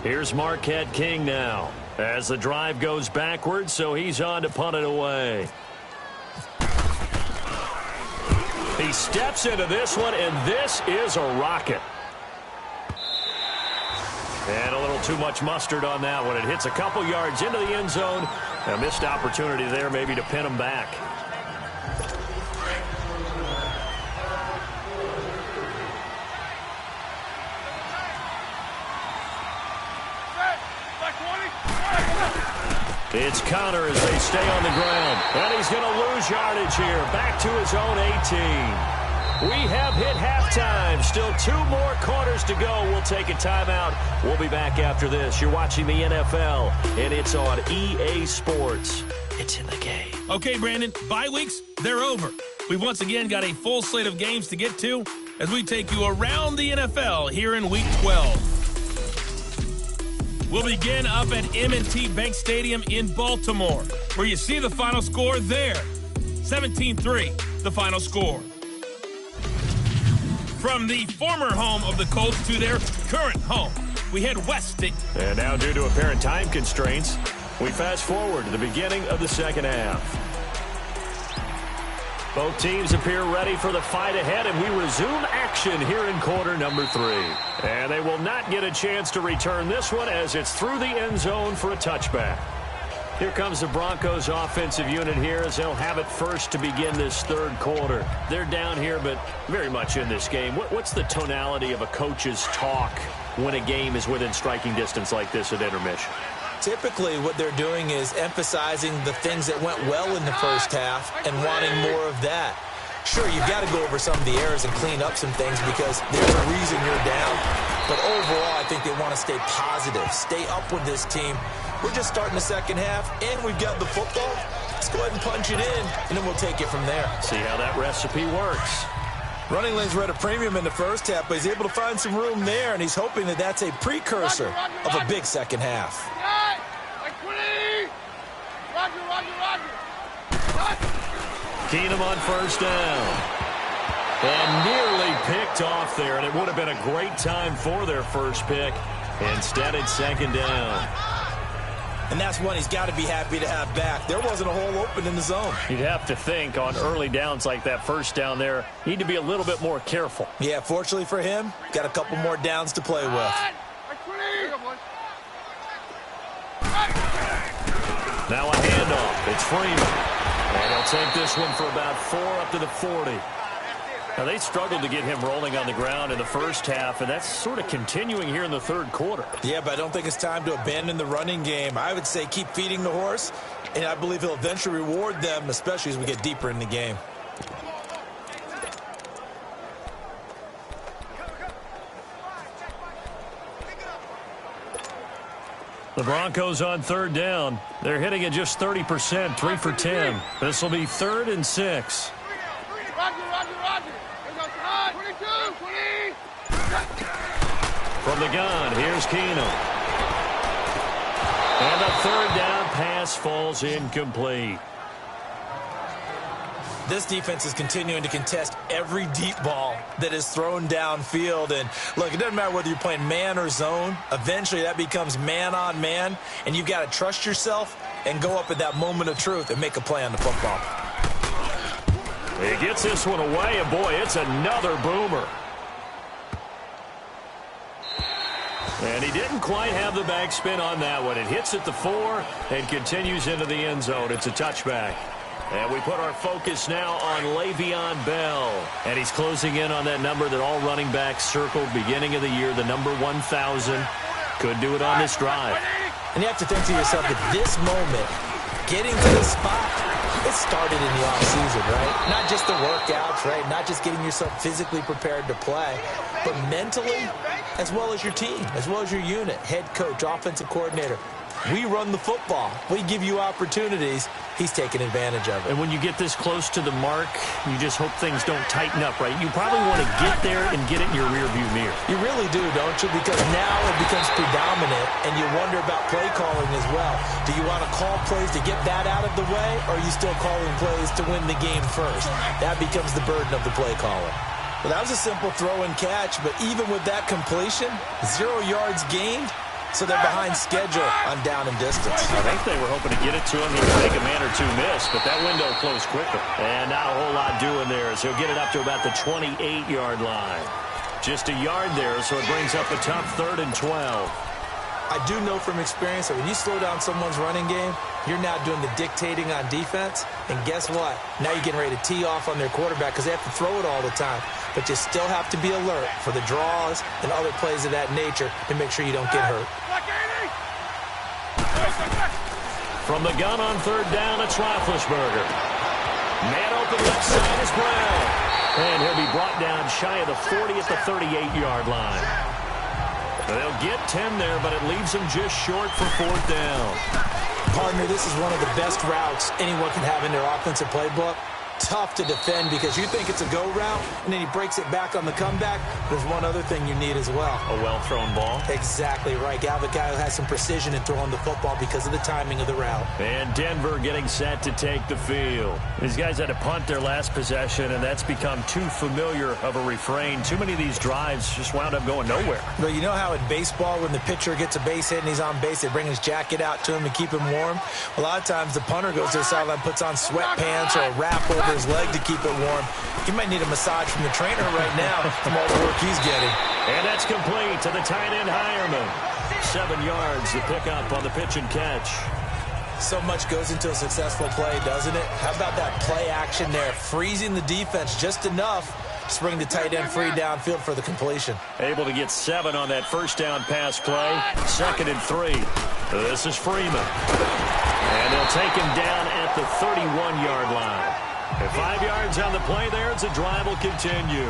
Here's Marquette King now as the drive goes backwards, so he's on to punt it away. He steps into this one, and this is a rocket. And a little too much mustard on that one. It hits a couple yards into the end zone. A missed opportunity there maybe to pin him back. It's Connor as they stay on the ground. And he's going to lose yardage here. Back to his own 18. We have hit halftime. Still 2 more quarters to go. We'll take a timeout. We'll be back after this. You're watching the NFL, and it's on EA Sports. It's in the game. Okay, Brandon, bye weeks, they're over. We've once again got a full slate of games to get to as we take you around the NFL here in Week 12. We'll begin up at M&T Bank Stadium in Baltimore, where you see the final score there. 17-3, the final score. From the former home of the Colts to their current home, we head west. And now, due to apparent time constraints, we fast forward to the beginning of the second half. Both teams appear ready for the fight ahead, and we resume action here in quarter number 3. And they will not get a chance to return this one as it's through the end zone for a touchback. Here comes the Broncos offensive unit here as they'll have it first to begin this third quarter. They're down here, but very much in this game. What's the tonality of a coach's talk when a game is within striking distance like this at intermission? Typically, what they're doing is emphasizing the things that went well in the first half and wanting more of that. Sure, you've got to go over some of the errors and clean up some things because there's a reason you're down. But overall, I think they want to stay positive, stay up with this team. We're just starting the second half, and we've got the football. Let's go ahead and punch it in, and then we'll take it from there. See how that recipe works. Running lanes were at a premium in the first half, but he's able to find some room there, and he's hoping that that's a precursor of a big second half. Keenum on first down. And nearly picked off there, and it would have been a great time for their first pick. Instead, it's second down. And that's one he's got to be happy to have back. There wasn't a hole open in the zone. You'd have to think on early downs like that first down there, need to be a little bit more careful. Yeah, fortunately for him, got a couple more downs to play with. Now a handoff. It's Freeman. And he'll take this one for about 4 up to the 40. Now, they struggled to get him rolling on the ground in the first half, and that's sort of continuing here in the third quarter. Yeah, but I don't think it's time to abandon the running game. I would say keep feeding the horse, and I believe he'll eventually reward them, especially as we get deeper in the game. The Broncos on third down. They're hitting at just 30%, 3 for 10. This will be 3rd and 6. From the gun, here's Keenum. And the third down pass falls incomplete. This defense is continuing to contest every deep ball that is thrown downfield. And look, it doesn't matter whether you're playing man or zone. Eventually that becomes man on man, and you've got to trust yourself and go up at that moment of truth and make a play on the football. He gets this one away, and boy, it's another boomer. And he didn't quite have the backspin on that one. It hits at the 4 and continues into the end zone. It's a touchback. And we put our focus now on Le'Veon Bell. And he's closing in on that number that all running backs circled beginning of the year, the number 1,000. Could do it on this drive. And you have to think to yourself that this moment, getting to this spot, it started in the offseason, right? Not just the workouts, right? Not just getting yourself physically prepared to play, but mentally, as well as your team, as well as your unit, head coach, offensive coordinator. We run the football. We give you opportunities. He's taking advantage of it. And when you get this close to the mark, you just hope things don't tighten up, right? You probably want to get there and get it in your rearview mirror. You really do, don't you? Because now it becomes predominant, and you wonder about play calling as well. Do you want to call plays to get that out of the way, or are you still calling plays to win the game first? That becomes the burden of the play caller. Well, that was a simple throw and catch, but even with that completion, 0 yards gained, so they're behind schedule on down and distance. I think they were hoping to get it to him. He would make a man or two miss, but that window closed quicker. And not a whole lot doing there, as he'll get it up to about the 28-yard line. Just a yard there, so it brings up a tough 3rd and 12. I do know from experience that when you slow down someone's running game, you're now doing the dictating on defense. And guess what? Now you're getting ready to tee off on their quarterback because they have to throw it all the time. But you still have to be alert for the draws and other plays of that nature to make sure you don't get hurt. From the gun on 3rd down, it's Roethlisberger. Man open left side is Brown. And he'll be brought down shy of the 40 at the 38-yard line. They'll get 10 there, but it leaves them just short for 4th down. Partner, this is one of the best routes anyone can have in their offensive playbook. Tough to defend because you think it's a go route, and then he breaks it back on the comeback. There's one other thing you need as well. A well-thrown ball. Exactly right. You have a guy who has some precision in throwing the football because of the timing of the route. And Denver getting set to take the field. These guys had to punt their last possession, and that's become too familiar of a refrain. Too many of these drives just wound up going nowhere. Well, you know how in baseball when the pitcher gets a base hit and he's on base, they bring his jacket out to him to keep him warm? A lot of times the punter goes to the sideline, puts on sweatpants or a wrap over his leg to keep it warm. He might need a massage from the trainer right now from all the work he's getting. And that's complete to the tight end Hireman. 7 yards, the pickup on the pitch and catch. So much goes into a successful play, doesn't it? How about that play action there? Freezing the defense just enough to bring the tight end free downfield for the completion. Able to get 7 on that first down pass play. 2nd and 3. This is Freeman. And they'll take him down at the 31-yard line. And 5 yards on the play there as the drive will continue.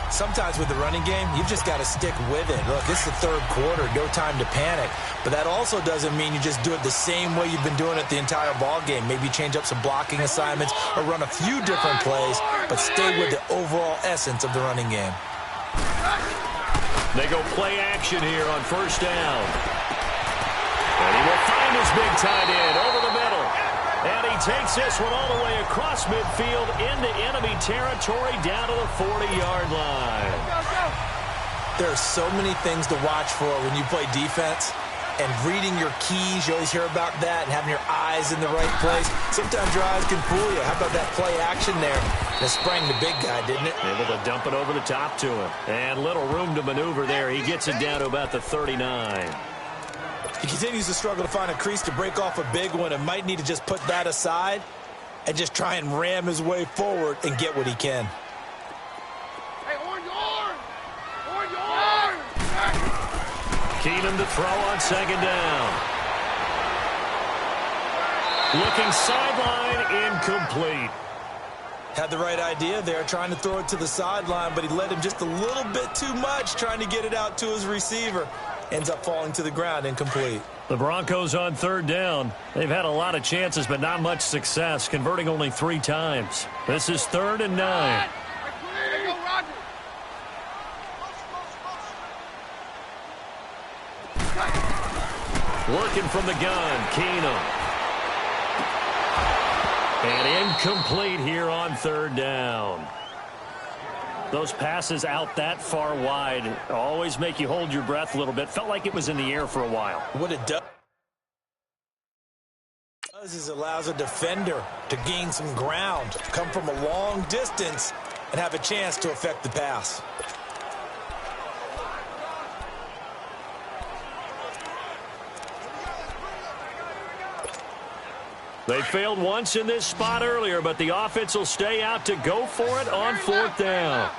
Sometimes with the running game, you've just got to stick with it. Look, this is the 3rd quarter, no time to panic. But that also doesn't mean you just do it the same way you've been doing it the entire ball game. Maybe change up some blocking assignments or run a few different plays, but stay with the overall essence of the running game. They go play action here on 1st down. And he will find his big tight end over the middle. And he takes this one all the way across midfield into enemy territory down to the 40-yard line. There are so many things to watch for when you play defense. And reading your keys, you always hear about that, and having your eyes in the right place. Sometimes your eyes can fool you. How about that play action there? That sprang the big guy, didn't it? Able to dump it over the top to him. And little room to maneuver there. He gets it down to about the 39. He continues to struggle to find a crease to break off a big one and might need to just put that aside and just try and ram his way forward and get what he can. Hey, on yard! On yard! Keenum to throw on 2nd down. Looking sideline, incomplete. Had the right idea there, trying to throw it to the sideline, but he led him just a little bit too much trying to get it out to his receiver. Ends up falling to the ground, incomplete. The Broncos on 3rd down. They've had a lot of chances, but not much success, converting only 3 times. This is 3rd and 9. Hey, go, Roger! Working from the gun, Keenum. And incomplete here on 3rd down. Those passes out that far wide always make you hold your breath a little bit. Felt like it was in the air for a while. What it does is allows a defender to gain some ground, come from a long distance, and have a chance to affect the pass. They failed once in this spot earlier, but the offense will stay out to go for it on 4th down.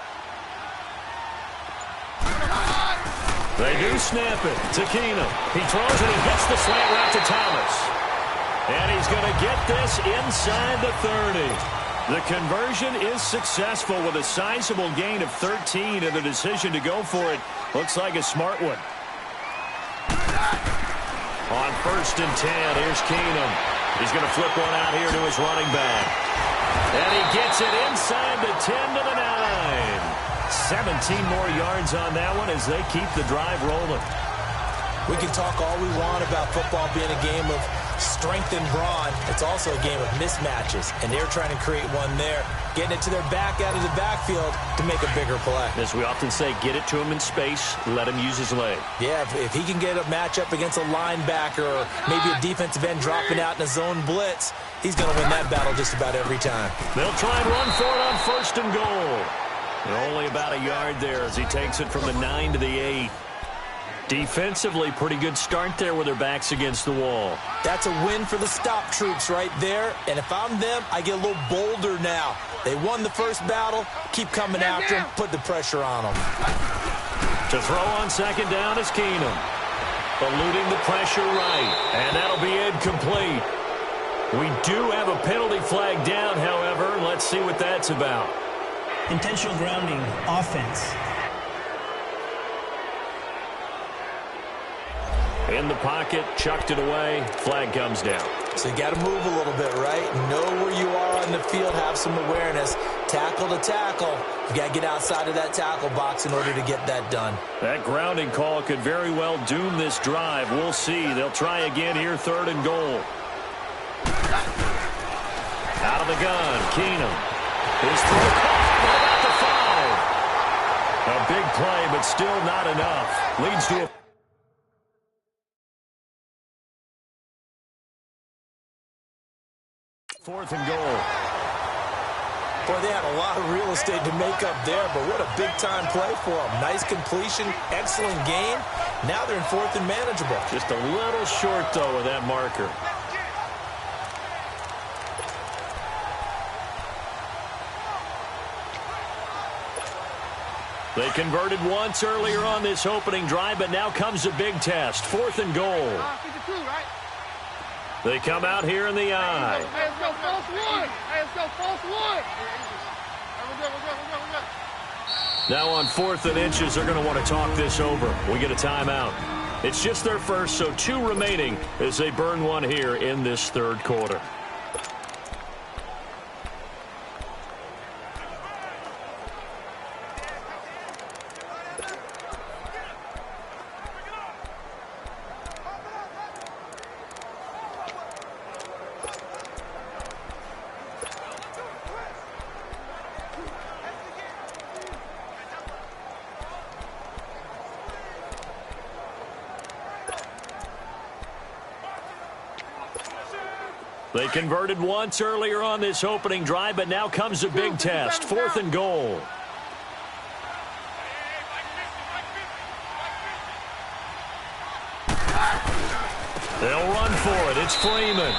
They do snap it to Keenum. He throws it and hits the slant route to Thomas. And he's going to get this inside the 30. The conversion is successful with a sizable gain of 13, and the decision to go for it looks like a smart one. On 1st and 10, here's Keenum. He's going to flip one out here to his running back. And he gets it inside the 10 to the 9. 17 more yards on that one as they keep the drive rolling. We can talk all we want about football being a game of strength and brawn. It's also a game of mismatches, and they're trying to create one there, getting it to their back out of the backfield to make a bigger play. As we often say, get it to him in space, let him use his leg. Yeah, if he can get a matchup against a linebacker or maybe a defensive end dropping out in a zone blitz, he's going to win that battle just about every time. They'll try and run for it on 1st and goal. And only about a yard there as he takes it from the 9 to the 8. Defensively, pretty good start there with their backs against the wall. That's a win for the stop troops right there. And if I'm them, I get a little bolder now. They won the first battle. Keep coming after them. Put the pressure on them. To throw on 2nd down is Keenum. Eluding the pressure right. And that'll be incomplete. We do have a penalty flag down, however. Let's see what that's about. Intentional grounding, offense. In the pocket, chucked it away, flag comes down. So you got to move a little bit, right? Know where you are on the field, have some awareness. Tackle to tackle. You got to get outside of that tackle box in order to get that done. That grounding call could very well doom this drive. We'll see. They'll try again here, 3rd and goal. Out of the gun, Keenum. His throw caught. How about the 5? A big play, but still not enough. Leads to a 4th and goal. Boy, they had a lot of real estate to make up there, but what a big-time play for them. Nice completion, excellent game. Now they're in 4th and manageable. Just a little short, though, with that marker. They converted once earlier on this opening drive, but now comes a big test. 4th and goal. They come out here in the eye. Hey, let's go false one. Hey, let's go false one. Now on 4th and inches, they're going to want to talk this over. We get a timeout. It's just their first, so 2 remaining as they burn one here in this 3rd quarter. They converted once earlier on this opening drive, but now comes a big test. 4th and goal. They'll run for it. It's Freeman.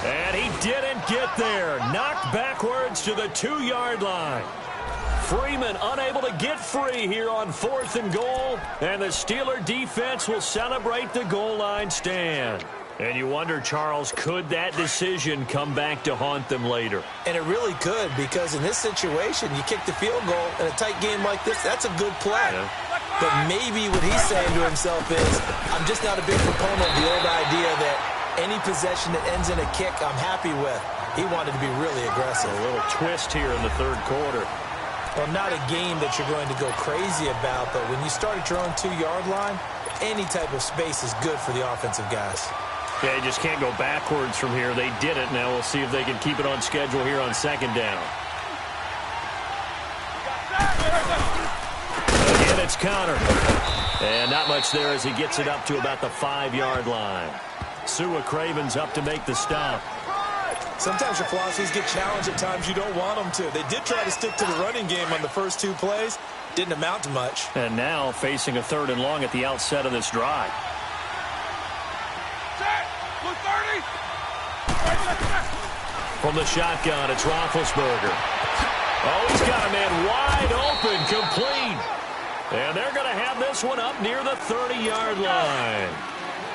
And he didn't get there. Knocked backwards to the 2-yard line. Freeman unable to get free here on 4th and goal. And the Steeler defense will celebrate the goal line stand. And you wonder, Charles, could that decision come back to haunt them later? And it really could, because in this situation, you kick the field goal in a tight game like this, that's a good play. Yeah. But maybe what he's saying to himself is, I'm just not a big proponent of the old idea that any possession that ends in a kick I'm happy with. He wanted to be really aggressive. A little twist here in the 3rd quarter. Well, not a game that you're going to go crazy about, but when you start at your own 2-yard line, any type of space is good for the offensive guys. Yeah, you just can't go backwards from here. They did it. Now we'll see if they can keep it on schedule here on 2nd down. Again, it's counter. And not much there as he gets it up to about the 5-yard line. Sua Craven's up to make the stop. Sometimes your philosophies get challenged at times you don't want them to. They did try to stick to the running game on the first 2 plays. Didn't amount to much. And now facing a 3rd and long at the outset of this drive. From the shotgun, it's Roethlisberger. Oh, he's got a man wide open, complete. And they're going to have this one up near the 30-yard line.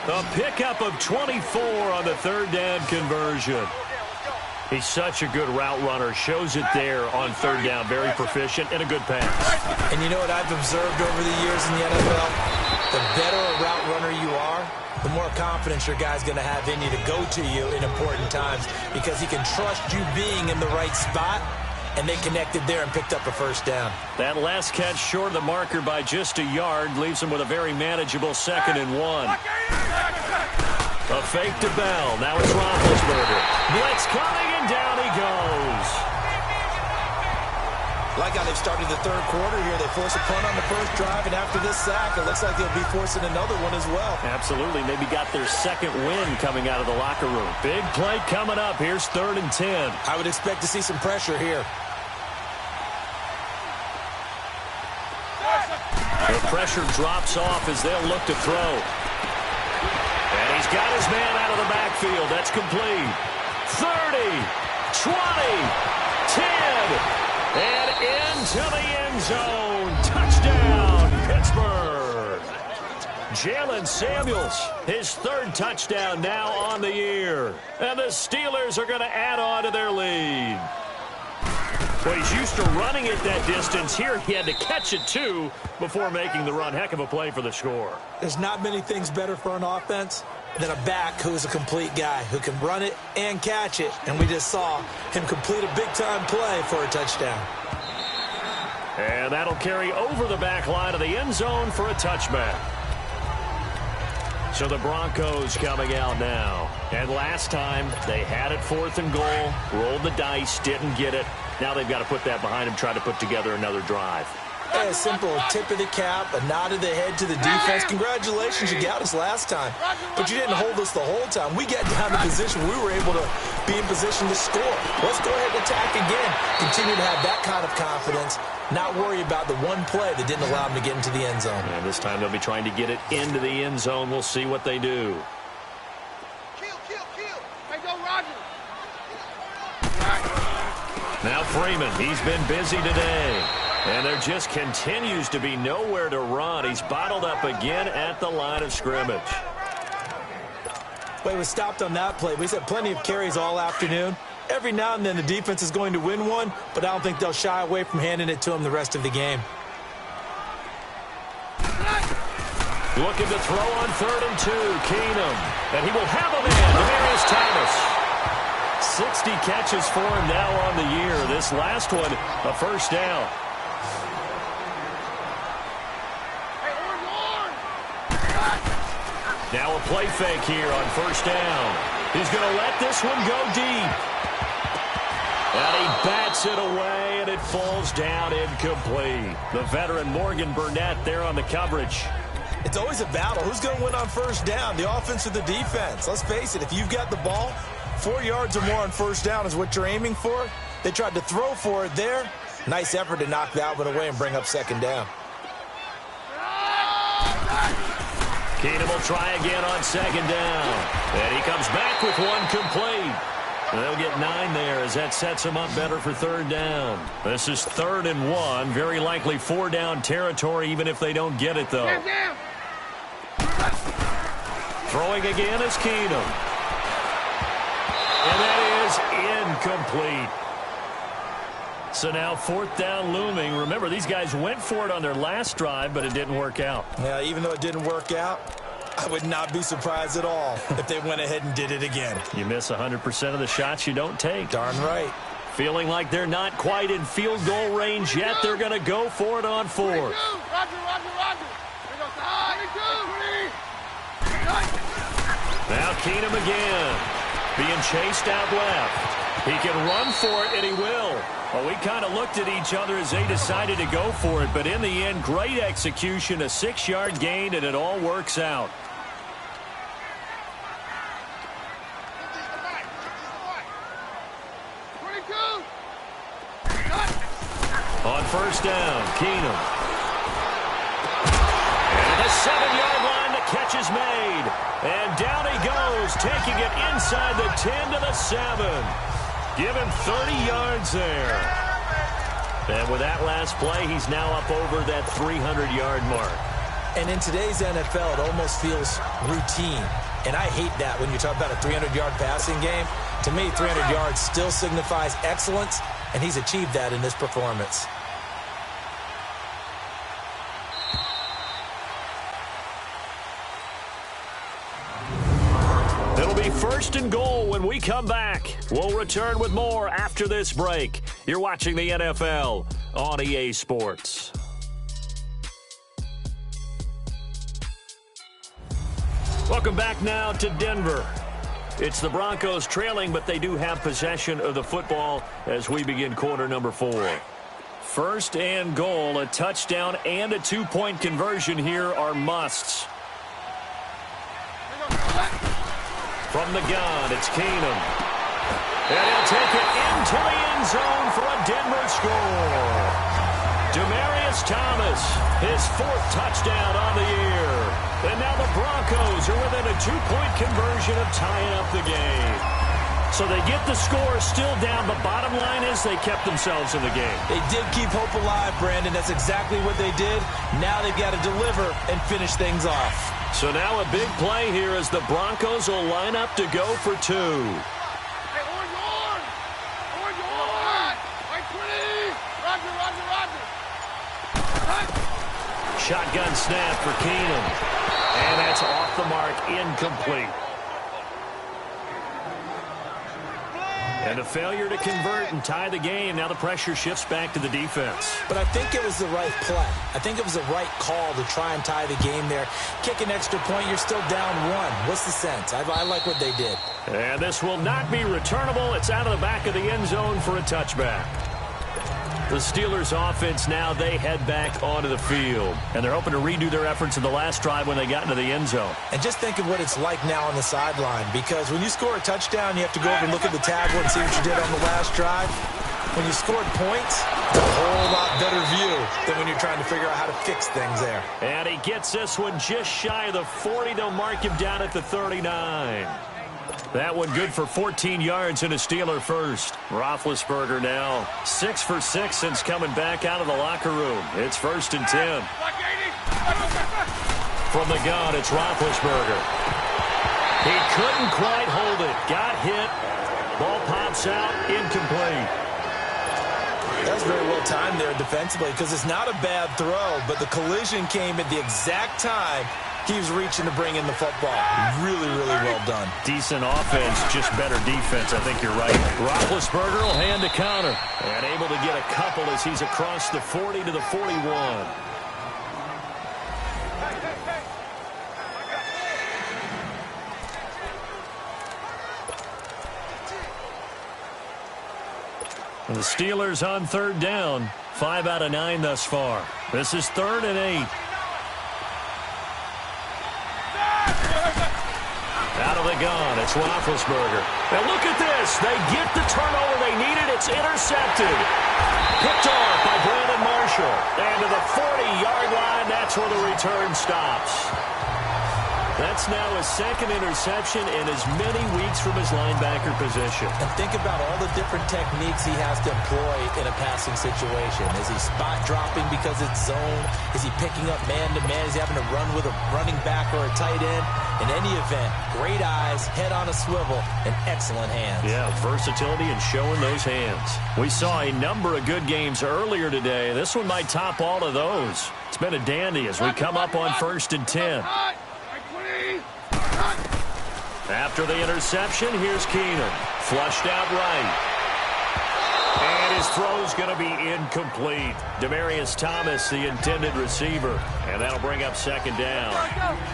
A pickup of 24 on the third down conversion. He's such a good route runner. Shows it there on third down. Very proficient and a good pass. And you know what I've observed over the years in the NFL? The better a route runner you are, the more confidence your guy's going to have in you to go to you in important times because he can trust you being in the right spot, and they connected there and picked up a first down. That last catch short of the marker by just a yard leaves him with a very manageable 2nd and 1. A fake to Bell. Now it's Roethlisberger. Blitz coming, and down he goes. Like how they've started the third quarter here. They force a punt on the first drive, and after this sack, it looks like they'll be forcing another one as well. Absolutely. Maybe got their second win coming out of the locker room. Big play coming up. Here's 3rd and 10. I would expect to see some pressure here. The pressure drops off as they'll look to throw. And he's got his man out of the backfield. That's complete. 30, 20, 10, and into the end zone. Touchdown, Pittsburgh. Jalen Samuels, his 3rd touchdown now on the year. And the Steelers are going to add on to their lead. Well, he's used to running it that distance. Here he had to catch it, too, before making the run. Heck of a play for the score. There's not many things better for an offense than a back who is a complete guy, who can run it and catch it. And we just saw him complete a big-time play for a touchdown. And that'll carry over the back line of the end zone for a touchback. So the Broncos coming out now. And last time, they had it 4th and goal, rolled the dice, didn't get it. Now they've got to put that behind them, try to put together another drive. A simple tip of the cap, a nod of the head to the defense. Congratulations, you got us last time. But you didn't hold us the whole time. We got down to position. We were able to be in position to score. Let's go ahead and attack again. Continue to have that kind of confidence. Not worry about the one play that didn't allow them to get into the end zone. And this time they'll be trying to get it into the end zone. We'll see what they do. Hey, go, Roger. Now Freeman, he's been busy today. And there just continues to be nowhere to run. He's bottled up again at the line of scrimmage. Well, he was stopped on that play. We've had plenty of carries all afternoon. Every now and then the defense is going to win one, but I don't think they'll shy away from handing it to him the rest of the game. Looking to throw on 3rd and 2. Keenum. And he will have a man. Demaryius Thomas. 60 catches for him now on the year. This last one, a first down. Now a play fake here on first down. He's going to let this one go deep. And he bats it away, and it falls down incomplete. The veteran Morgan Burnett there on the coverage. It's always a battle. Who's going to win on first down, the offense or the defense? Let's face it, if you've got the ball, 4 yards or more on first down is what you're aiming for. They tried to throw for it there. Nice effort to knock that one away and bring up second down. Keenum will try again on second down. And he comes back with one complete. And they'll get 9 there as that sets him up better for third down. This is 3rd and 1. Very likely 4-down territory even if they don't get it, though. Throwing again is Keenum. And that is incomplete. So now 4th down looming. Remember, these guys went for it on their last drive, but it didn't work out. Yeah, even though it didn't work out, I would not be surprised at all if they went ahead and did it again. You miss 100% of the shots you don't take. Darn right. Feeling like they're not quite in field goal range yet. They're going to go for it on 4th. Roger. Now Keenum again. Being chased out left. He can run for it, and he will. Well, we kind of looked at each other as they decided to go for it, but in the end, great execution, a 6-yard gain, and it all works out. On first down, Keenum. And the 7-yard line, the catch is made. And down he goes, taking it inside the 10 to the 7. Give him 30 yards there. And with that last play, he's now up over that 300-yard mark. And in today's NFL, it almost feels routine. And I hate that when you talk about a 300-yard passing game. To me, 300 yards still signifies excellence, and he's achieved that in this performance. It'll be 1st and goal when we come back. We'll return with more after this break. You're watching the NFL on EA Sports. Welcome back now to Denver. It's the Broncos trailing, but they do have possession of the football as we begin quarter number 4. 1st and goal, a touchdown and a 2-point conversion here are musts. From the gun, it's Keenum. And he'll take it into the end zone for a Denver score. Demaryius Thomas, his 4th touchdown on the year. And now the Broncos are within a 2-point conversion of tying up the game. So they get the score still down. The bottom line is they kept themselves in the game. They did keep hope alive, Brandon. That's exactly what they did. Now they've got to deliver and finish things off. So now a big play here as the Broncos will line up to go for 2. Hey, on yours! On yours! Right 20! Roger, roger, roger! Shotgun snap for Keenum. And that's off the mark, incomplete. And a failure to convert and tie the game. Now the pressure shifts back to the defense. But I think it was the right play. I think it was the right call to try and tie the game there. Kick an extra point, you're still down 1. What's the sense? I like what they did. And this will not be returnable. It's out of the back of the end zone for a touchback. The Steelers offense now, they head back onto the field. And they're hoping to redo their efforts in the last drive when they got into the end zone. And just think of what it's like now on the sideline. Because when you score a touchdown, you have to go over and look at the tablet and see what you did on the last drive. When you scored points, it's a whole lot better view than when you're trying to figure out how to fix things there. And he gets this one just shy of the 40. They'll mark him down at the 39. That one good for 14 yards and a Steeler first. Roethlisberger now 6 for 6 since coming back out of the locker room. It's 1st and 10. From the gun, it's Roethlisberger. He couldn't quite hold it. Got hit. Ball pops out. Incomplete. That was very well timed there defensively because it's not a bad throw, but the collision came at the exact time he was reaching to bring in the football. Really, really well done. Decent offense, just better defense. I think you're right. Roethlisberger will hand a counter. And able to get a couple as he's across the 40 to the 41. And the Steelers on 3rd down. 5 out of 9 thus far. This is 3rd and 8. Out of the gun, it's Roethlisberger. Now look at this. They get the turnover they needed. It's intercepted. Picked off by Brandon Marshall. And to the 40-yard line, that's where the return stops. That's now his 2nd interception in as many weeks from his linebacker position. And think about all the different techniques he has to employ in a passing situation. Is he spot dropping because it's zone? Is he picking up man-to-man? Is he having to run with a running back or a tight end? In any event, great eyes, head on a swivel, and excellent hands. Yeah, versatility and showing those hands. We saw a number of good games earlier today. This one might top all of those. It's been a dandy as we come up on 1st and 10. After the interception, here's Keenum. Flushed out right. And his throw's going to be incomplete. Demaryius Thomas, the intended receiver. And that'll bring up 2nd down.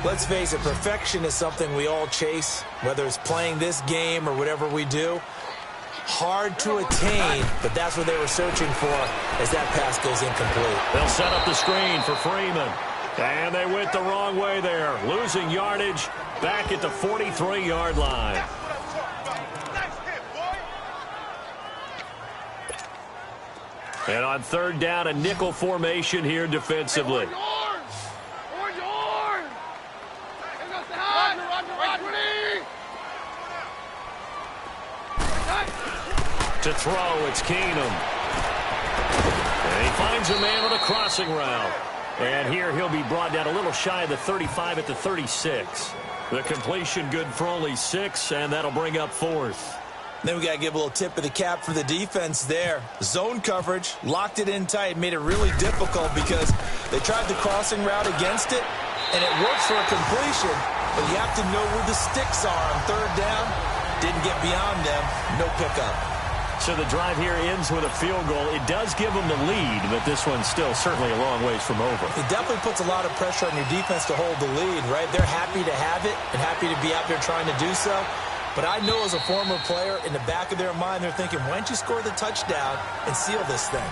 Let's face it, perfection is something we all chase, whether it's playing this game or whatever we do. Hard to attain, but that's what they were searching for as that pass goes incomplete. They'll set up the screen for Freeman. And they went the wrong way there. Losing yardage back at the 43-yard line. And on 3rd down, a nickel formation here defensively. To throw, it's Keenum. And he finds a man on a crossing route. And here he'll be brought down a little shy of the 35 at the 36. The completion good for only 6, and that'll bring up 4th. Then we got to give a little tip of the cap for the defense there. Zone coverage, locked it in tight, made it really difficult because they tried the crossing route against it, and it works for a completion, but you have to know where the sticks are on 3rd down. Didn't get beyond them, no pickup. So the drive here ends with a field goal. It does give them the lead, but this one's still certainly a long ways from over. It definitely puts a lot of pressure on your defense to hold the lead, right? They're happy to have it and happy to be out there trying to do so. But I know as a former player, in the back of their mind, they're thinking, why don't you score the touchdown and seal this thing?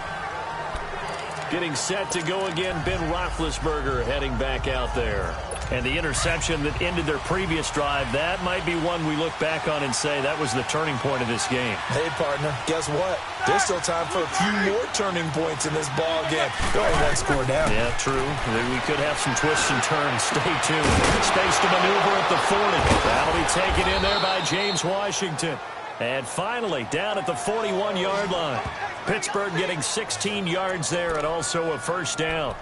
Getting set to go again, Ben Roethlisberger heading back out there. And the interception that ended their previous drive, that might be one we look back on and say that was the turning point of this game. Hey, partner, guess what? There's still time for a few more turning points in this ball game. They're only 1 score down. Yeah, true. We could have some twists and turns. Stay tuned. Space to maneuver at the 40. That'll be taken in there by James Washington. And finally, down at the 41-yard line. Pittsburgh getting 16 yards there and also a 1st down.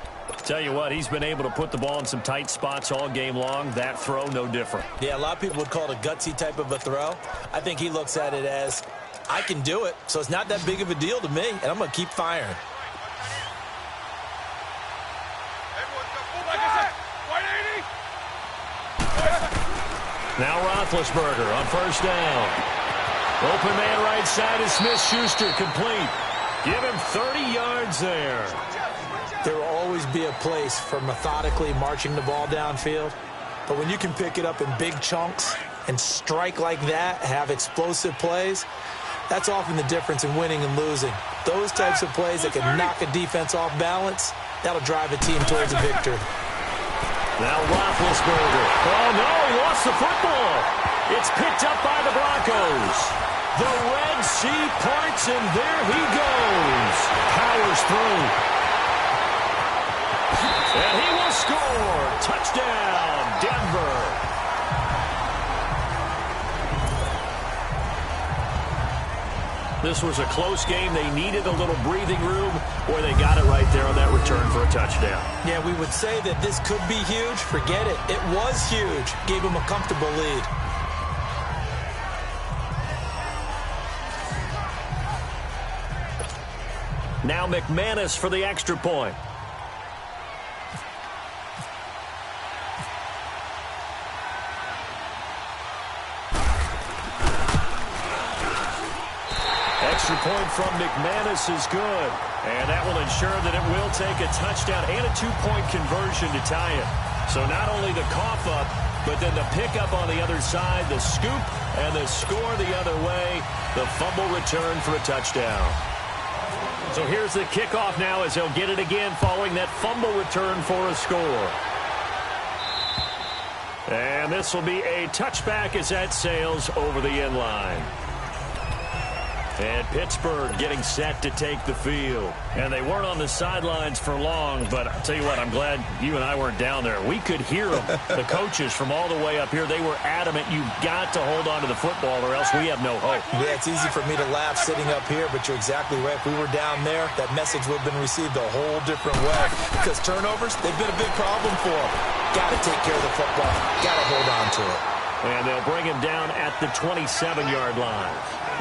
Tell you what, he's been able to put the ball in some tight spots all game long. That throw, no different. Yeah, a lot of people would call it a gutsy type of a throw. I think he looks at it as, I can do it, so it's not that big of a deal to me, and I'm going to keep firing. Now Roethlisberger on 1st down. Open man right side is Smith-Schuster, complete. Give him 30 yards there. There will always be a place for methodically marching the ball downfield. But when you can pick it up in big chunks and strike like that, have explosive plays, that's often the difference in winning and losing. Those types of plays that can knock a defense off balance, that'll drive a team towards a victory. Now Roethlisberger. Oh, no, he lost the football. It's picked up by the Broncos. The Red Sea parts, and there he goes. Powers through. And he will score. Touchdown, Denver. This was a close game. They needed a little breathing room. Boy, they got it right there on that return for a touchdown. Yeah, we would say that this could be huge. Forget it. It was huge. Gave him a comfortable lead. Now McManus for the extra point. Extra point from McManus is good. And that will ensure that it will take a touchdown and a 2-point conversion to tie it. So not only the cough up, but then the pickup on the other side, the scoop, and the score the other way. The fumble return for a touchdown. So here's the kickoff now as he'll get it again following that fumble return for a score. And this will be a touchback as that sails over the end line. And Pittsburgh getting set to take the field. And they weren't on the sidelines for long, but I'll tell you what, I'm glad you and I weren't down there. We could hear them. The coaches from all the way up here, they were adamant, you've got to hold on to the football or else we have no hope. Yeah, it's easy for me to laugh sitting up here, but you're exactly right. If we were down there, that message would have been received a whole different way. Because turnovers, they've been a big problem for them. Got to take care of the football. Got to hold on to it. And they'll bring him down at the 27-yard line.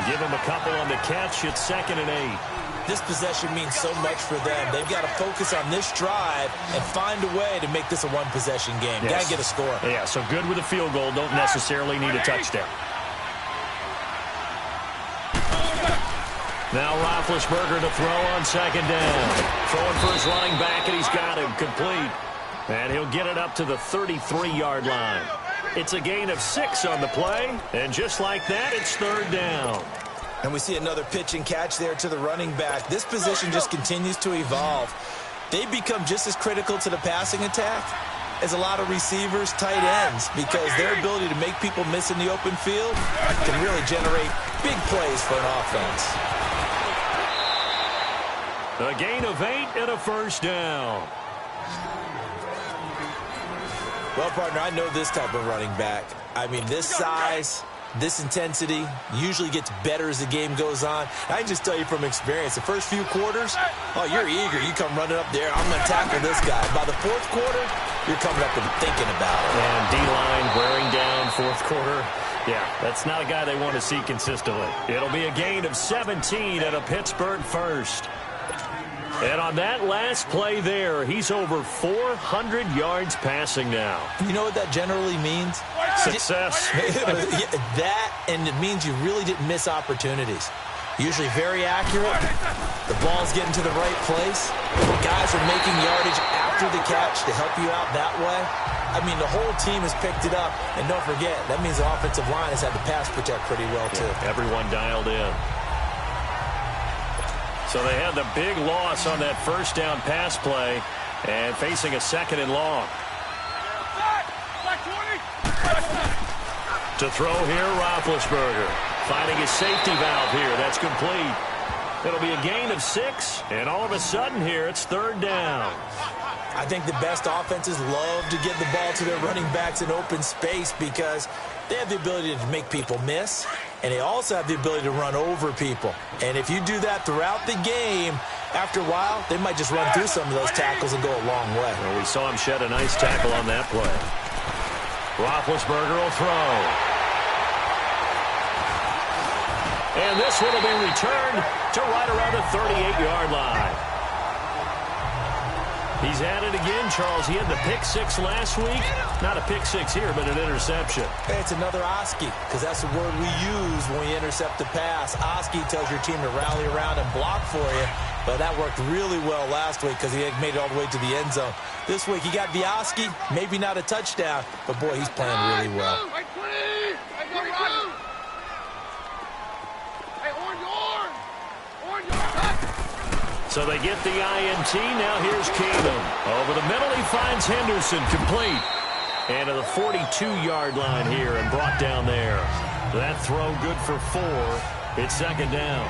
Give him a couple on the catch. It's 2nd and 8. This possession means so much for them. They've got to focus on this drive and find a way to make this a one-possession game. Yes. Got to get a score. Yeah, so good with a field goal. Don't necessarily need a touchdown. Now Roethlisberger to throw on 2nd down. Throwing for his running back, and he's got him complete. And he'll get it up to the 33-yard line. It's a gain of 6 on the play, and just like that, it's 3rd down. And we see another pitch and catch there to the running back. This position just continues to evolve. They become just as critical to the passing attack as a lot of receivers, tight ends, because their ability to make people miss in the open field can really generate big plays for an offense. A gain of 8 and a 1st down. Well, partner, I know this type of running back. I mean, this size, This intensity usually gets better as the game goes on. I can just tell you from experience, the first few quarters, oh, you're eager. You come running up there, I'm going to tackle this guy. By the fourth quarter, you're coming up and thinking about it. And D-line wearing down fourth quarter. Yeah, that's not a guy they want to see consistently. It'll be a gain of 17 and a Pittsburgh first. And on that last play there, he's over 400 yards passing now. You know what that generally means? Success. That, and it means you really didn't miss opportunities. Usually very accurate. The ball's getting to the right place. Guys are making yardage after the catch to help you out that way. I mean, the whole team has picked it up. And don't forget, that means the offensive line has had to pass protect pretty well, too. Yeah, everyone dialed in. So they had the big loss on that first down pass play and facing a second and long. To throw here, Roethlisberger. Finding his safety valve here. That's complete. It'll be a gain of 6, and all of a sudden here, it's third down. I think the best offenses love to get the ball to their running backs in open space because they have the ability to make people miss, and they also have the ability to run over people. And if you do that throughout the game, after a while, they might just run through some of those tackles and go a long way. Well, we saw him shed a nice tackle on that play. Roethlisberger will throw. And this one will be returned to right around the 38-yard line. He's at it again, Charles. He had the pick 6 last week. Not a pick 6 here, but an interception. Hey, it's another Oski, because that's the word we use when we intercept the pass. Oski tells your team to rally around and block for you, but that worked really well last week because he had made it all the way to the end zone. This week, he got the Oski, maybe not a touchdown, but, boy, he's playing really well. So they get the INT. Now here's Keenum. Over the middle, he finds Henderson complete. And to the 42-yard line here and brought down there. That throw good for 4. It's second down.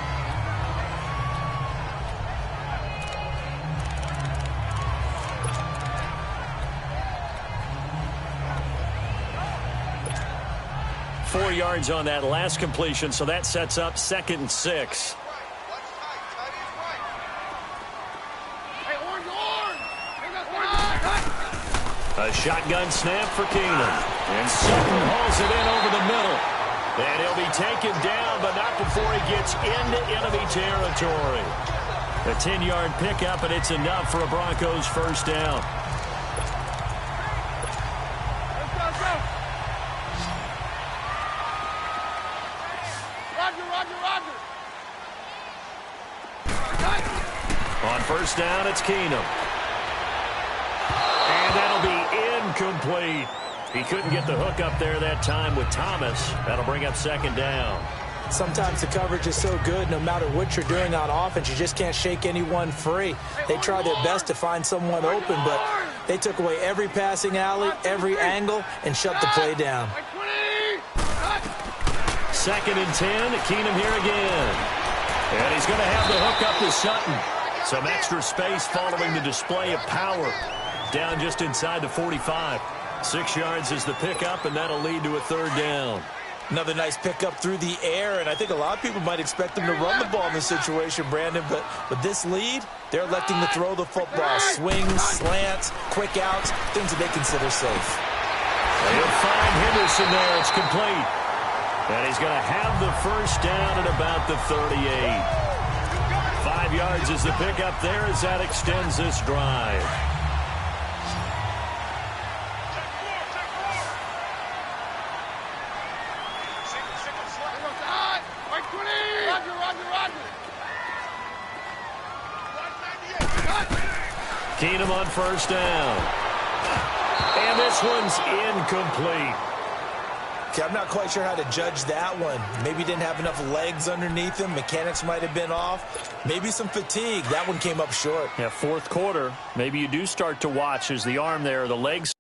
Four yards on that last completion, so that sets up 2nd and 6. A shotgun snap for Keenum. And Sutton hauls it in over the middle. And he'll be taken down, but not before he gets into enemy territory. A 10-yard pickup, and it's enough for a Broncos first down. Roger. On first down, it's Keenum. And that'll be incomplete. He couldn't get the hook up there that time with Thomas. That'll bring up second down. Sometimes the coverage is so good, no matter what you're doing on offense, you just can't shake anyone free. They try their best to find someone open, but they took away every passing alley, every angle, and shut the play down. 2nd and 10, Keenum here again. And he's going to have the hook up to Sutton. Some extra space following the display of power. Down just inside the 45. 6 yards is the pickup, and that'll lead to a third down. Another nice pickup through the air, and I think a lot of people might expect them to run the ball in this situation, Brandon, but with this lead, they're electing to throw the football. Swings, slants, quick outs, things that they consider safe. He'll find Henderson there. It's complete. And he's going to have the first down at about the 38. 5 yards is the pickup there as that extends this drive. Keenum on first down. And this one's incomplete. Okay, I'm not quite sure how to judge that one. Maybe he didn't have enough legs underneath him. Mechanics might have been off. Maybe some fatigue. That one came up short. Yeah, fourth quarter. Maybe you do start to watch as the arm there, the legs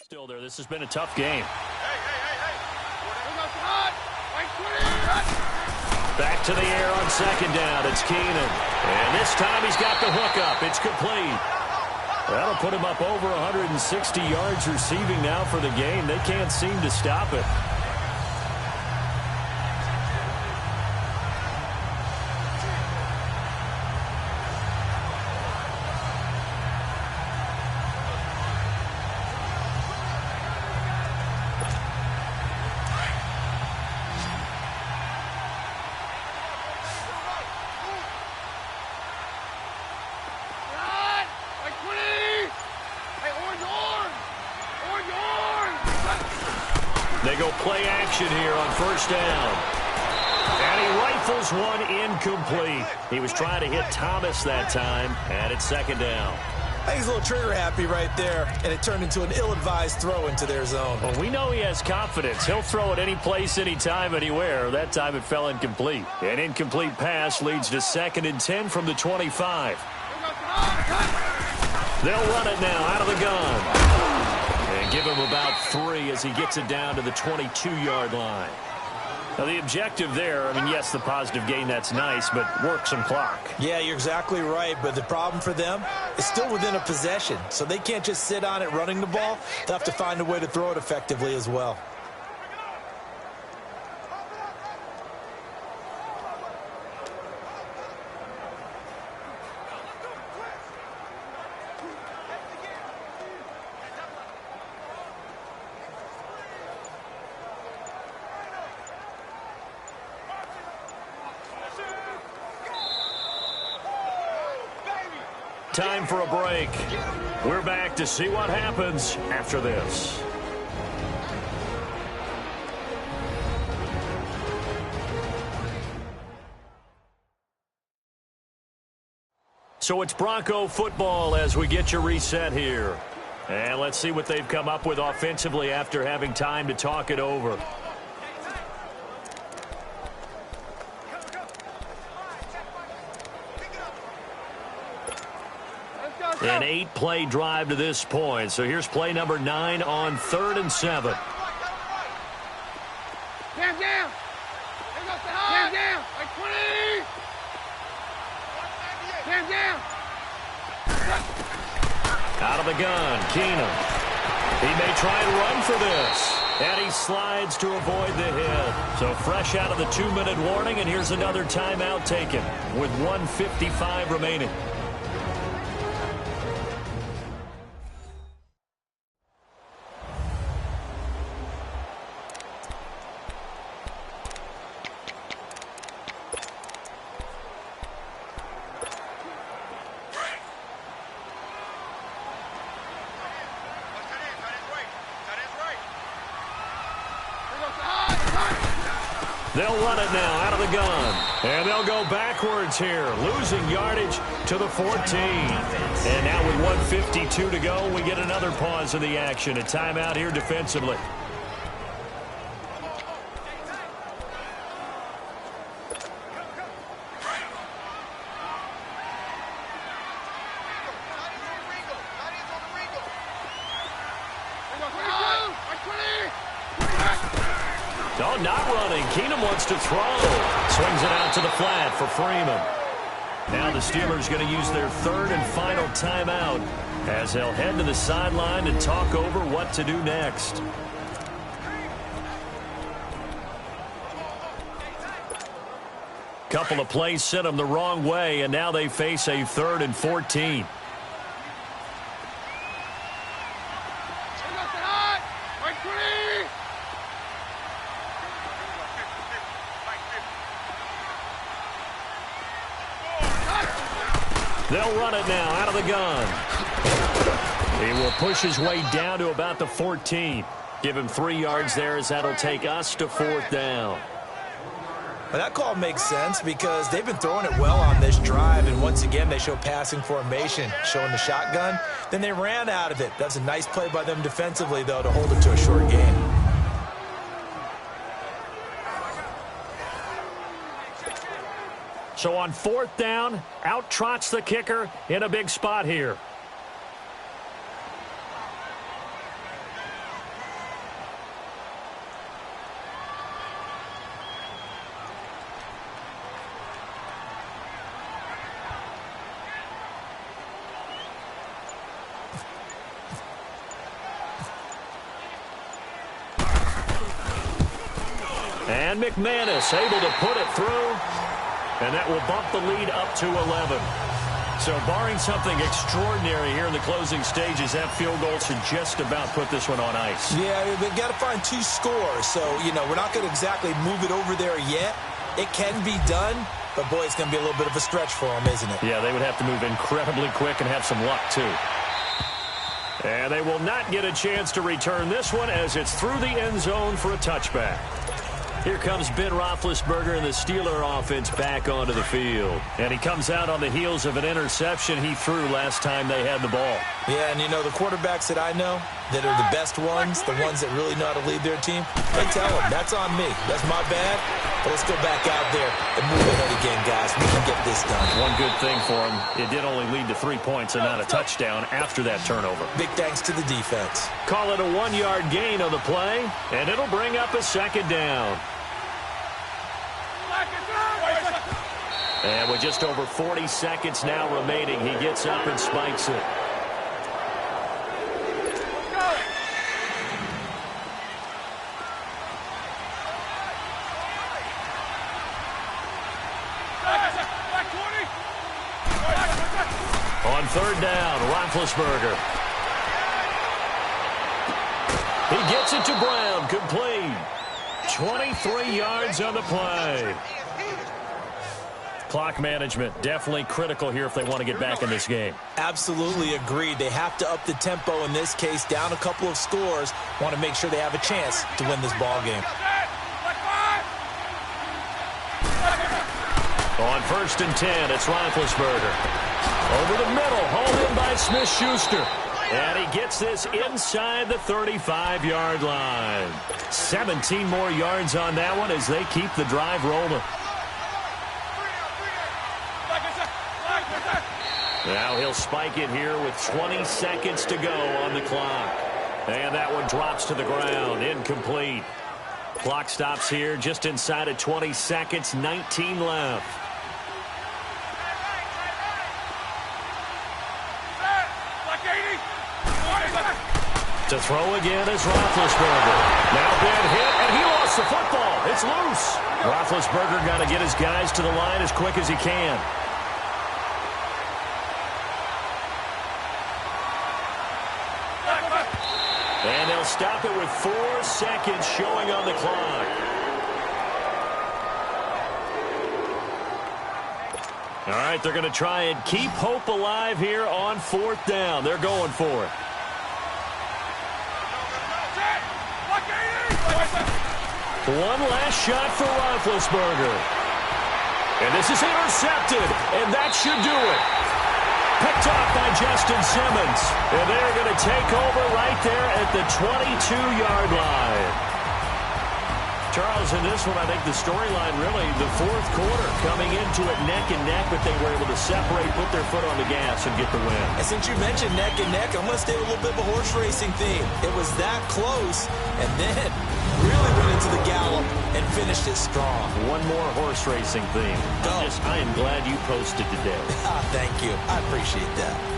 Still there. This has been a tough game. Back to the air on second down. It's Keenan. And this time he's got the hookup. It's complete. That'll put him up over 160 yards receiving now for the game. They can't seem to stop it. They go play action here on first down. And he rifles one incomplete. He was trying to hit Thomas that time, and it's second down. I think he's a little trigger happy right there, and it turned into an ill-advised throw into their zone. Well, we know he has confidence. He'll throw it any place, anytime, anywhere. That time it fell incomplete. An incomplete pass leads to 2nd and 10 from the 25. They'll run it now out of the gun. And give him about 3 as he gets it down to the 22-yard line. Now, the objective there, I mean, yes, the positive gain, that's nice, but work some clock. Yeah, you're exactly right, but the problem for them is still within a possession, so they can't just sit on it running the ball. They'll have to find a way to throw it effectively as well. Time for a break. We're back to see what happens after this. So it's Bronco football as we get your reset here. And let's see what they've come up with offensively after having time to talk it over. An 8-play drive to this point. So here's play number 9 on 3rd and 7. Jam down. Jam down. Like 20. Jam down. Out of the gun, Keenan. He may try and run for this. And he slides to avoid the hit. So fresh out of the 2-minute warning, and here's another timeout taken with 1:55 remaining. They'll run it now out of the gun. And they'll go backwards here, losing yardage to the 14. And now with 1:52 to go, we get another pause of the action. A timeout here defensively. Oh, not running. Keenum wants to throw. Swings it out to the flat for Freeman. Now the Steelers going to use their 3rd and final timeout as they'll head to the sideline and talk over what to do next. Couple of plays sent them the wrong way, and now they face a 3rd and 14. They'll run it now out of the gun. He will push his way down to about the 14. Give him 3 yards there as that'll take us to 4th down. Well, that call makes sense because they've been throwing it well on this drive, and once again they show passing formation, showing the shotgun. Then they ran out of it. That's a nice play by them defensively, though, to hold it to a short gain. So on 4th down, out trots the kicker in a big spot here. And McManus able to put it through, and that will bump the lead up to 11. So barring something extraordinary here in the closing stages, that field goal should just about put this one on ice. Yeah, they've got to find 2 scores. So, we're not going to exactly move it over there yet. It can be done, but, boy, it's going to be a little bit of a stretch for them, isn't it? Yeah, they would have to move incredibly quick and have some luck, too. And they will not get a chance to return this one as it's through the end zone for a touchback. Here comes Ben Roethlisberger and the Steeler offense back onto the field. And he comes out on the heels of an interception he threw last time they had the ball. Yeah, and the quarterbacks that I know that are the best ones, the ones that really know how to lead their team, they tell them, that's on me. That's my bad. But let's go back out there and move ahead again, guys. We can get this done. One good thing for him, it did only lead to 3 points and not a touchdown after that turnover. Big thanks to the defense. Call it a 1-yard gain on the play, and it'll bring up a second down. And with just over 40 seconds now remaining, he gets up and spikes it. On third down, Roethlisberger. He gets it to Brown, complete. 23 yards on the play. Clock management definitely critical here if they want to get back in this game. Absolutely agreed. They have to up the tempo in this case, down a couple of scores. Want to make sure they have a chance to win this ball game. On 1st and 10, it's Roethlisberger. Over the middle, hauled in by Smith-Schuster. And he gets this inside the 35-yard line. 17 more yards on that one as they keep the drive rolling. Now he'll spike it here with 20 seconds to go on the clock. And that one drops to the ground, incomplete. Clock stops here just inside of 20 seconds, 19 left. To throw again is Roethlisberger. Now bad hit, and he lost the football. It's loose. Roethlisberger got to get his guys to the line as quick as he can. And they'll stop it with 4 seconds showing on the clock. All right, they're going to try and keep hope alive here on 4th down. They're going for it. One last shot for Roethlisberger. And this is intercepted, and that should do it. Picked off by Justin Simmons. And they're going to take over right there at the 22-yard line. Charles, in this one, I think the storyline really, the 4th quarter, coming into it neck and neck, but they were able to separate, put their foot on the gas, and get the win. And since you mentioned neck and neck, I'm going to stay with a little bit of a horse racing theme. It was that close, and then really went into the gallop and finished it strong. One more horse racing theme. I am glad you posted today. Thank you. I appreciate that.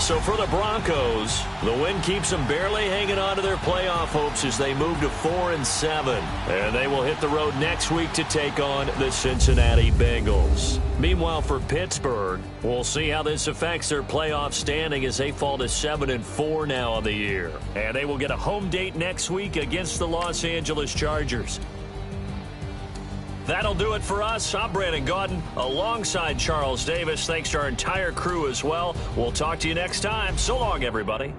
So for the Broncos, the win keeps them barely hanging on to their playoff hopes as they move to 4-7. And they will hit the road next week to take on the Cincinnati Bengals. Meanwhile, for Pittsburgh, we'll see how this affects their playoff standing as they fall to 7-4 now on the year. And they will get a home date next week against the Los Angeles Chargers. That'll do it for us. I'm Brandon Gaudin alongside Charles Davis. Thanks to our entire crew as well. We'll talk to you next time. So long, everybody.